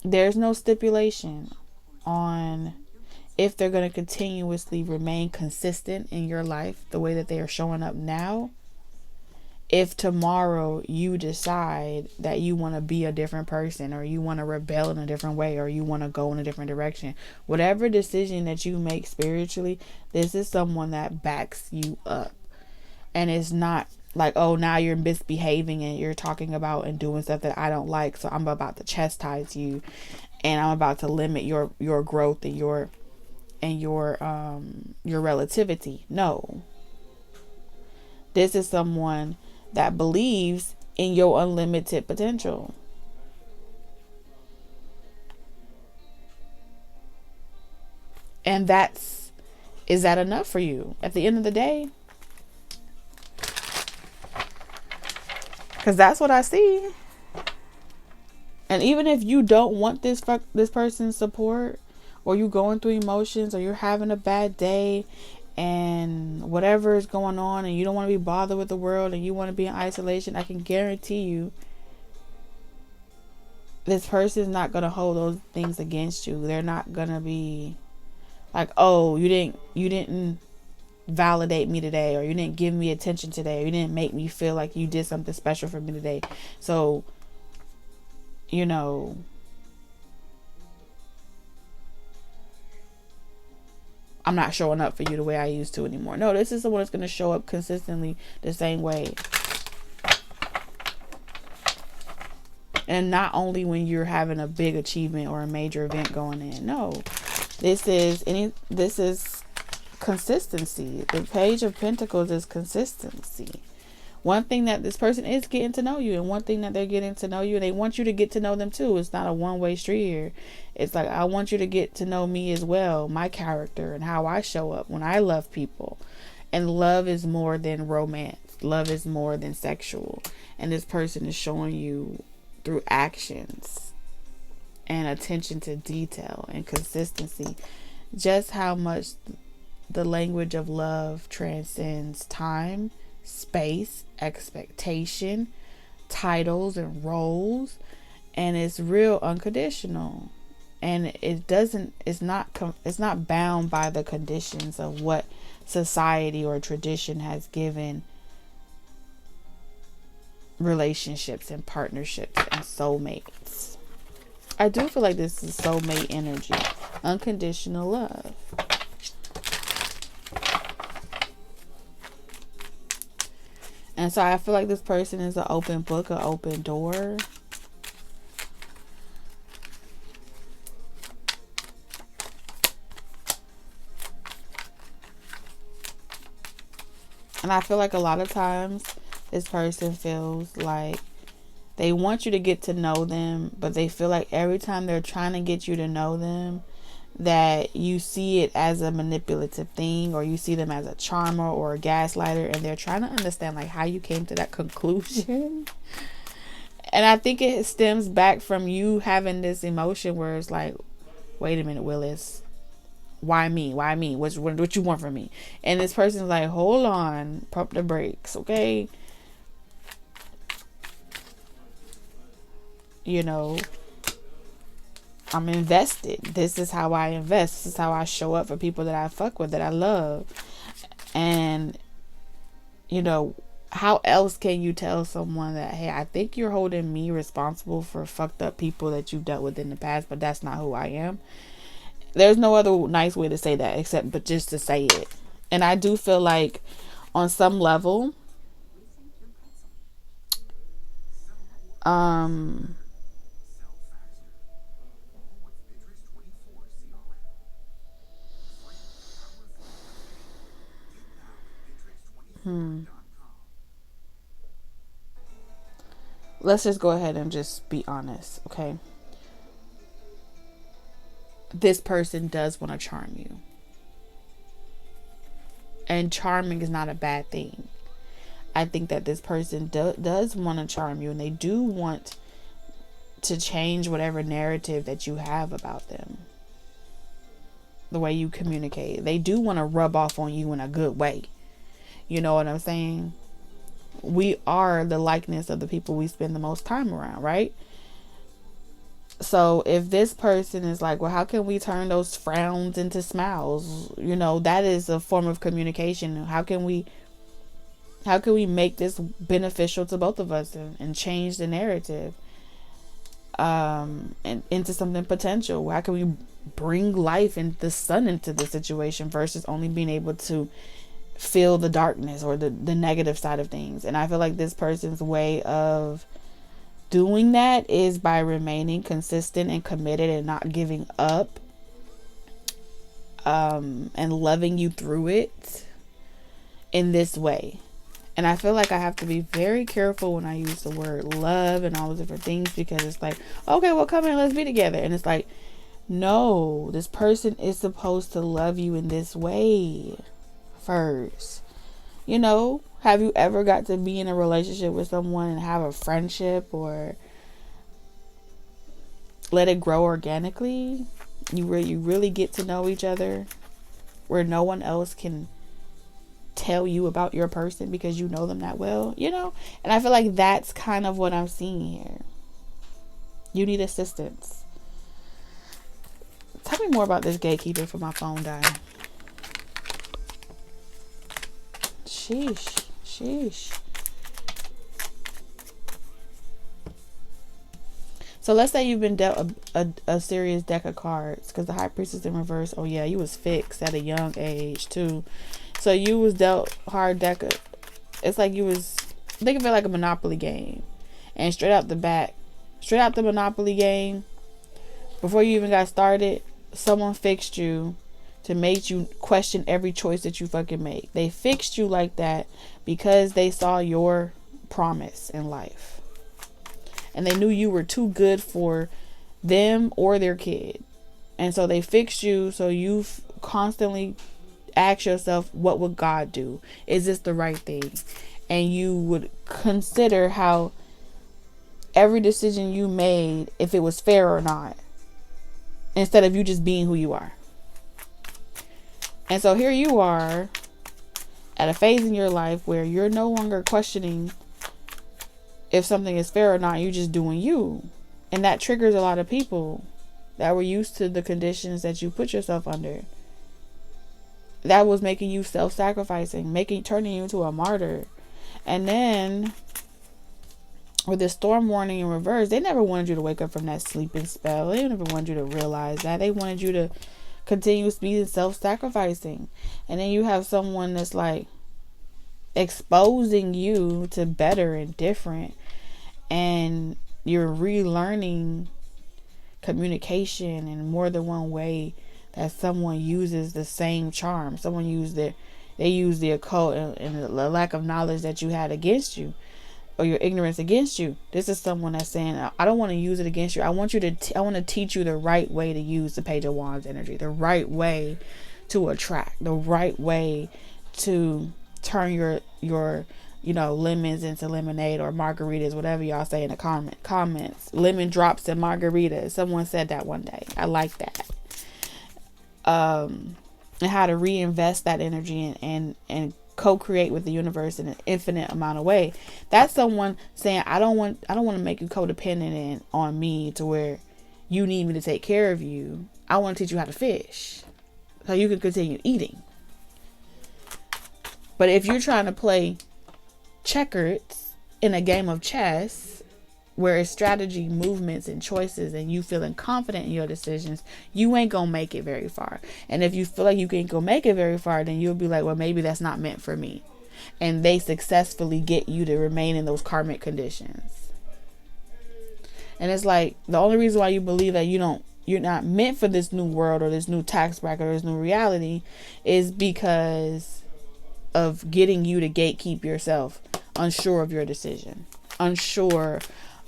there's no stipulation on if they're going to continuously remain consistent in your life the way that they are showing up now. If tomorrow you decide that you want to be a different person, or you want to rebel in a different way, or you want to go in a different direction, whatever decision that you make spiritually, this is someone that backs you up. And it's not like, oh, now you're misbehaving and you're talking about and doing stuff that I don't like, so I'm about to chastise you and I'm about to limit your growth and your relativity. No. This is someone that believes in your unlimited potential. And is that enough for you at the end of the day? Because that's what I see. And even if you don't want this person's support, or you going through emotions, or you're having a bad day and whatever is going on, and you don't want to be bothered with the world and you want to be in isolation, I can guarantee you this person is not going to hold those things against you. They're not going to be like, oh, you didn't validate me today, or you didn't give me attention today, or you didn't make me feel like you did something special for me today, so I'm not showing up for you the way I used to anymore. No, this is someone that's going to show up consistently the same way. And not only when you're having a big achievement or a major event going in. No, this is consistency. The Page of Pentacles is consistency. One thing that this person is getting to know you, and one thing that they're getting to know you, and they want you to get to know them too. It's not a one-way street here. It's like, I want you to get to know me as well, my character and how I show up when I love people. And love is more than romance. Love is more than sexual. And this person is showing you through actions and attention to detail and consistency just how much the language of love transcends time, space, expectation, titles and roles, and it's real unconditional. And it's not bound by the conditions of what society or tradition has given relationships and partnerships and soulmates. I do feel like this is soulmate energy, unconditional love. And so I feel like this person is an open book, an open door. And I feel like a lot of times this person feels like they want you to get to know them, but they feel like every time they're trying to get you to know them, that you see it as a manipulative thing, or you see them as a charmer or a gaslighter, and they're trying to understand like how you came to that conclusion. And I think it stems back from you having this emotion where it's like, wait a minute, Willis, why me? Why me? What you want from me? And this person's like, hold on, pump the brakes, okay? You know, I'm invested. This is how I invest. This is how I show up for people that I fuck with, that I love. And, you know, how else can you tell someone that, hey, I think you're holding me responsible for fucked up people that you've dealt with in the past, but that's not who I am? There's no other nice way to say that except but just to say it. And I do feel like on some level, let's just go ahead and just be honest, okay? This person does want to charm you. And charming is not a bad thing. I think that this person does want to charm you, and they do want to change whatever narrative that you have about them. The way you communicate. They do want to rub off on you in a good way. You know what I'm saying? We are the likeness of the people we spend the most time around, right? So if this person is like, well, how can we turn those frowns into smiles? You know, that is a form of communication. How can we make this beneficial to both of us and change the narrative and into something potential? How can we bring life and the sun into the situation versus only being able to feel the darkness or the negative side of things? And I feel like this person's way of doing that is by remaining consistent and committed and not giving up, and loving you through it in this way. And I feel like I have to be very careful when I use the word love and all those different things, because it's like, okay, well, come in, let's be together. And it's like, no, this person is supposed to love you in this way first. You know, have you ever got to be in a relationship with someone and have a friendship or let it grow organically? You really get to know each other where no one else can tell you about your person because you know them that well, you know? And I feel like that's kind of what I'm seeing here. You need assistance. Tell me more about this gatekeeper for my phone dying. Sheesh. So let's say you've been dealt a serious deck of cards, because the High Priestess in reverse, oh yeah, you was fixed at a young age too. So you was dealt hard deck of, it's like you was, think of it like a Monopoly game. And straight out the Monopoly game, before you even got started, someone fixed you to make you question every choice that you fucking make. They fixed you like that because they saw your promise in life. And they knew you were too good for them or their kid. And so they fixed you, so you constantly ask yourself, what would God do? Is this the right thing? And you would consider how every decision you made, if it was fair or not, instead of you just being who you are. And so here you are at a phase in your life where you're no longer questioning if something is fair or not. You're just doing you. And that triggers a lot of people that were used to the conditions that you put yourself under. That was making you self-sacrificing, turning you into a martyr. And then with the storm warning in reverse, they never wanted you to wake up from that sleeping spell. They never wanted you to realize that. They wanted you to continue being self-sacrificing. And then you have someone that's like exposing you to better and different, and you're relearning communication in more than one way, that someone uses the same charm. Someone they use the occult and the lack of knowledge that you had against you, or your ignorance against you. This is someone that's saying, I don't want to use it against you. I want to teach you the right way to use the Page of Wands energy, the right way to attract, the right way to turn your lemons into lemonade or margaritas, whatever y'all say in the comments. Lemon drops and margaritas. Someone said that one day. I like that. and how to reinvest that energy and co-create with the universe in an infinite amount of way. That's someone saying, I don't want to make you codependent on me to where you need me to take care of you. I want to teach you how to fish so you can continue eating. But if you're trying to play checkers in a game of chess where it's strategy, movements, and choices, and you feeling confident in your decisions, you ain't gonna make it very far. And if you feel like you ain't gonna make it very far, then you'll be like, well, maybe that's not meant for me. And they successfully get you to remain in those karmic conditions. And it's like, the only reason why you believe that you're not meant for this new world or this new tax bracket or this new reality is because of getting you to gatekeep yourself, unsure of your decision, unsure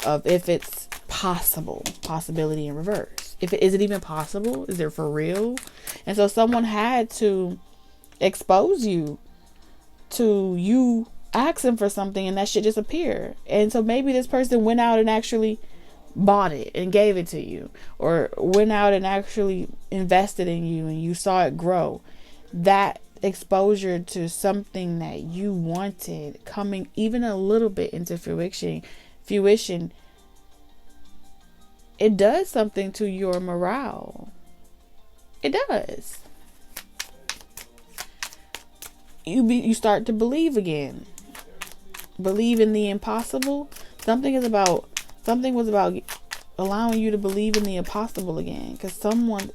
of if it's possibility in reverse. Is it even possible? Is it for real? And so someone had to expose you to you asking for something and that shit just appeared. And so maybe this person went out and actually bought it and gave it to you, or went out and actually invested in you and you saw it grow. That exposure to something that you wanted coming even a little bit into fruition, it does something to your morale. It does. You start to believe again. Believe in the impossible. Something was about allowing you to believe in the impossible again, because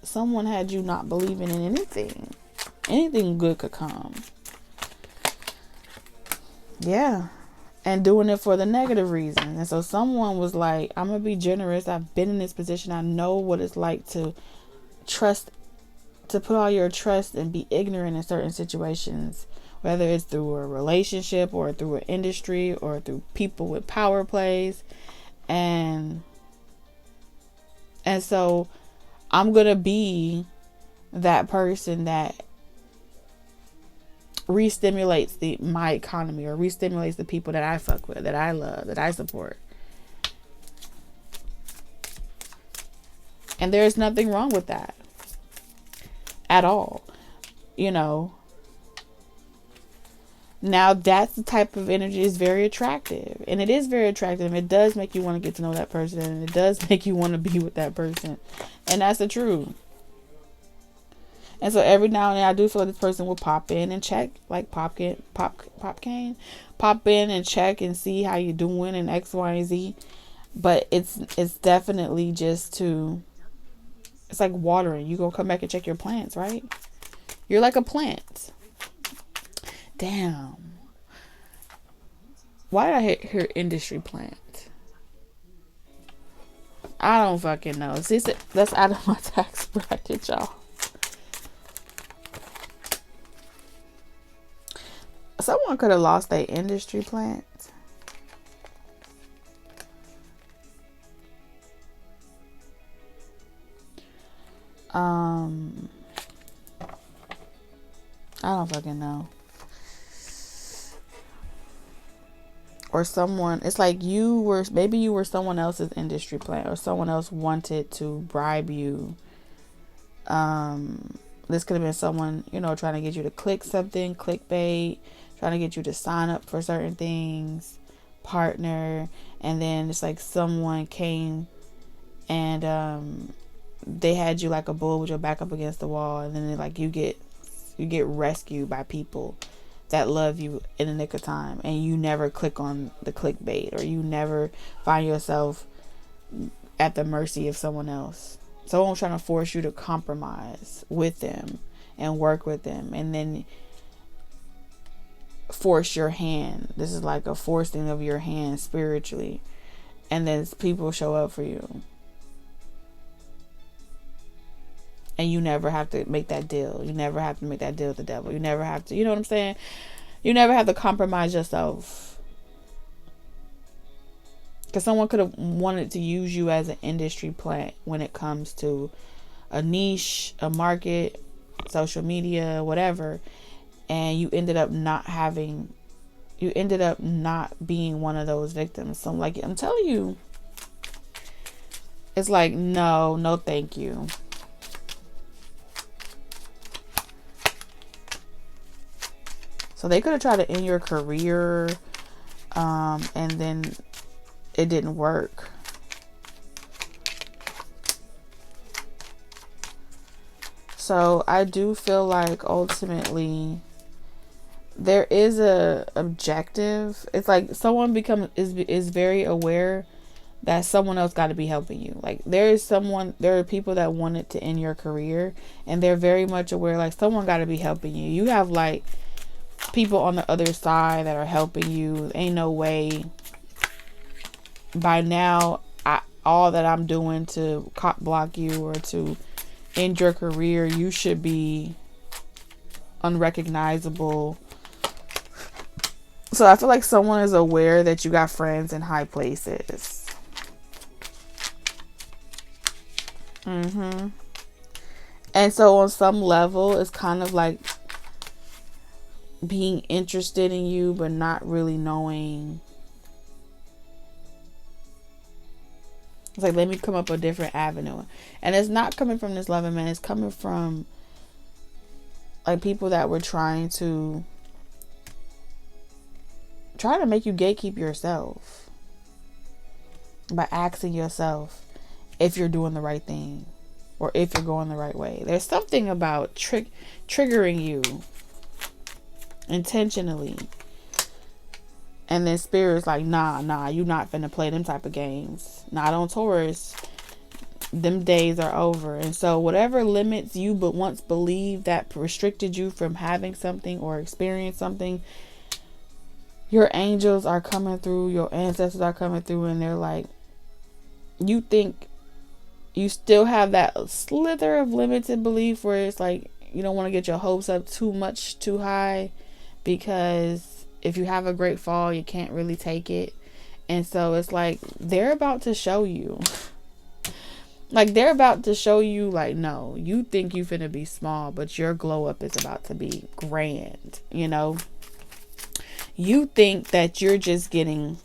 someone had you not believing in anything. Anything good could come. Yeah. And doing it for the negative reason. And so someone was like, I'm going to be generous. I've been in this position. I know what it's like to put all your trust and be ignorant in certain situations, whether it's through a relationship or through an industry or through people with power plays. And so I'm going to be that person that re-stimulates my economy, or re-stimulates the people that I fuck with, that I love, that I support. And there's nothing wrong with that at all. Now that's the type of energy is very attractive, and it is very attractive. It does make you want to get to know that person, and it does make you want to be with that person. And that's the truth. And so every now and then I do feel like this person will pop in and check, like pop in and check and see how you're doing and X, Y, and Z. But it's definitely just it's like watering. You gonna come back and check your plants, right? You're like a plant. Damn. Why did I hear industry plant? I don't fucking know. See, that's out of my tax bracket, y'all. Someone could have lost their industry plant. I don't fucking know. Or someone, it's like maybe you were someone else's industry plant, or someone else wanted to bribe you. This could have been someone, trying to get you to click something, clickbait, trying to get you to sign up for certain things, partner. And then it's like someone came and they had you like a bull with your back up against the wall, and then you get rescued by people that love you in the nick of time, and you never click on the clickbait, or you never find yourself at the mercy of someone else. Someone trying to force you to compromise with them and work with them, and then force your hand. This is like a forcing of your hand spiritually, and then people show up for you, and you never have to make that deal. You never have to make that deal with the devil. You never have to, you know what I'm saying? You never have to compromise yourself, because someone could have wanted to use you as an industry plant when it comes to a niche, a market, social media, whatever. And you ended up not being one of those victims. So I'm telling you, it's like, no, thank you. So they could have tried to end your career, and then it didn't work. So I do feel like ultimately there is a objective. It's like someone is very aware that someone else got to be helping you. Like there are people that wanted to end your career, and they're very much aware like someone got to be helping you. You have like people on the other side that are helping you. Ain't no way by now all that I'm doing to cop block you or to end your career, you should be unrecognizable. So I feel like someone is aware that you got friends in high places. And so on some level, it's kind of like being interested in you, but not really knowing. It's like, let me come up a different avenue. And it's not coming from this loving man. It's coming from like people that were trying to make you gatekeep yourself by asking yourself if you're doing the right thing or if you're going the right way. There's something about triggering you intentionally, and then spirit's like, nah, you not finna play them type of games. Not on Taurus. Them days are over. And so whatever limits you but once believed that restricted you from having something or experience something, your angels are coming through, your ancestors are coming through, and they're like, you think you still have that slither of limited belief where it's like you don't want to get your hopes up too much too high, because if you have a great fall, you can't really take it. And so it's like they're about to show you. Like they're about to show you like, no, you think you finna be small, but your glow up is about to be grand, you know? You think that you're just getting,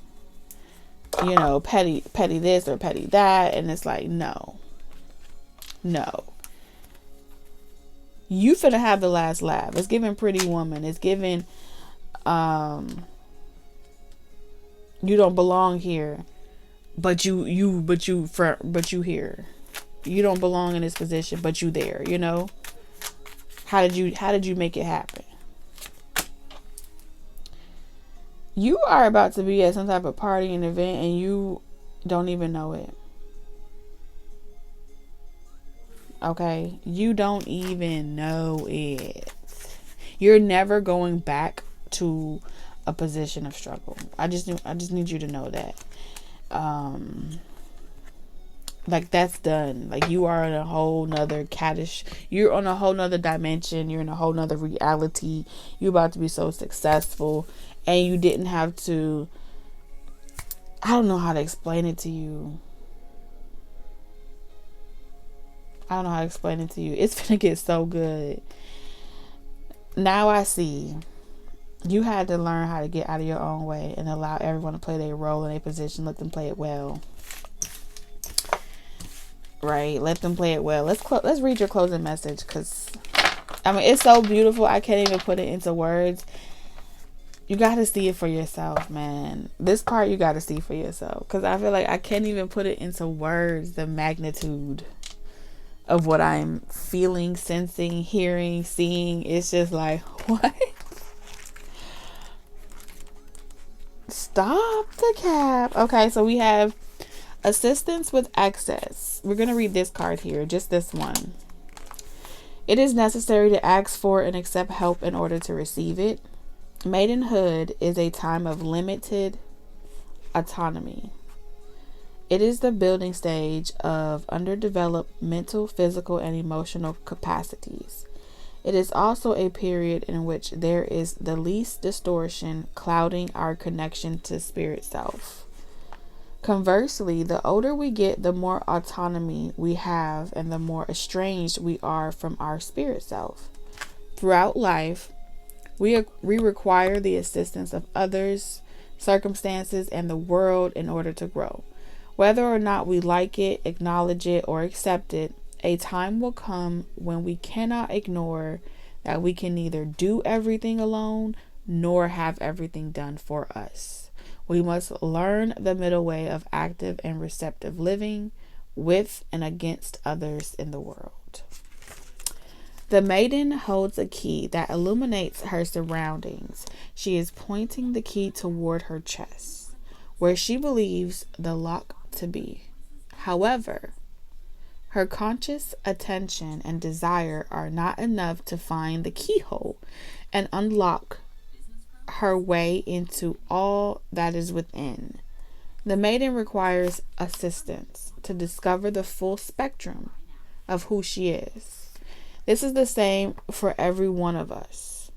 you know, petty this or petty that, and it's like, no. You finna have the last laugh. It's giving Pretty Woman. It's giving, you don't belong here, but you here. You don't belong in this position, but you there. You know. How did you make it happen? You are about to be at some type of party and event, and you don't even know it. Okay, you don't even know it. You're never going back to a position of struggle. I just need you to know that. Like that's done. Like you are in a whole nother you're on a whole nother dimension. You're in a whole nother reality. You're about to be so successful, and you didn't have to. I don't know how to explain it to you. It's gonna get so good. Now I see. You had to learn how to get out of your own way and allow everyone to play their role in their position. Let them play it well. Right? Let them play it well. Let's read your closing message, because I mean it's so beautiful. I can't even put it into words. You got to see it for yourself, man. This part you got to see for yourself, because I feel like I can't even put it into words, the magnitude of what I'm feeling, sensing, hearing, seeing. It's just like, what? Stop the cap. Okay, so we have assistance with access. We're going to read this card here, just this one. It is necessary to ask for and accept help in order to receive it. Maidenhood is a time of limited autonomy. It is the building stage of underdeveloped mental, physical, and emotional capacities. It is also a period in which there is the least distortion clouding our connection to spirit self. Conversely, the older we get, the more autonomy we have and the more estranged we are from our spirit self. Throughout life, we require the assistance of others, circumstances, and the world in order to grow. Whether or not we like it, acknowledge it, or accept it, a time will come when we cannot ignore that we can neither do everything alone nor have everything done for us. We must learn the middle way of active and receptive living with and against others in the world. The maiden holds a key that illuminates her surroundings. She is pointing the key toward her chest, where she believes the lock to be. However, her conscious attention and desire are not enough to find the keyhole and unlock her way into all that is within. The maiden requires assistance to discover the full spectrum of who she is. This is the same for every one of us.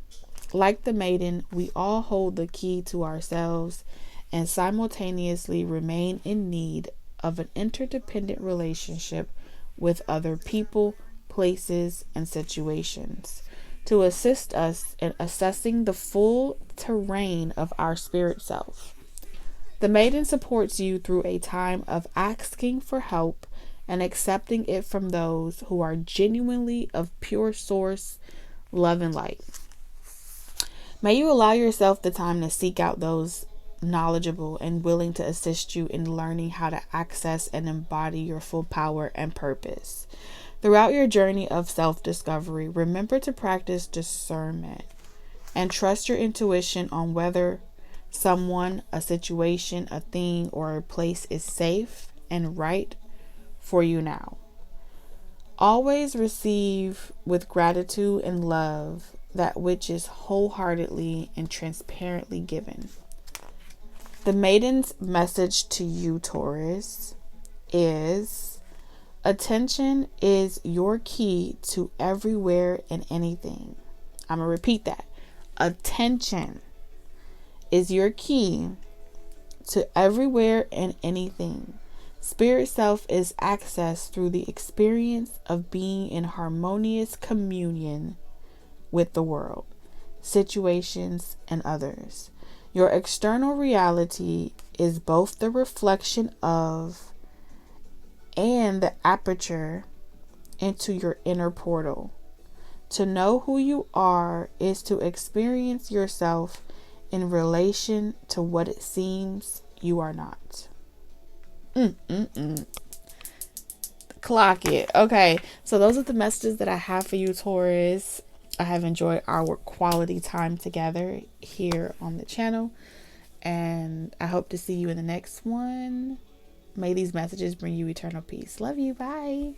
Like the maiden, we all hold the key to ourselves and simultaneously remain in need of an interdependent relationship with other people, places, and situations to assist us in assessing the full terrain of our spirit self. The maiden supports you through a time of asking for help and accepting it from those who are genuinely of pure source, love, and light. May you allow yourself the time to seek out those knowledgeable and willing to assist you in learning how to access and embody your full power and purpose. Throughout your journey of self-discovery, remember to practice discernment and trust your intuition on whether someone, a situation, a thing, or a place is safe and right for you now. Always receive with gratitude and love that which is wholeheartedly and transparently given. The maiden's message to you, Taurus, is attention is your key to everywhere and anything. I'm going to repeat that. Attention is your key to everywhere and anything. Spirit self is accessed through the experience of being in harmonious communion with the world, situations, and others. Your external reality is both the reflection of and the aperture into your inner portal. To know who you are is to experience yourself in relation to what it seems you are not. Clock it. Okay, so those are the messages that I have for you, Taurus. I have enjoyed our quality time together here on the channel, and I hope to see you in the next one. May these messages bring you eternal peace. Love you. Bye.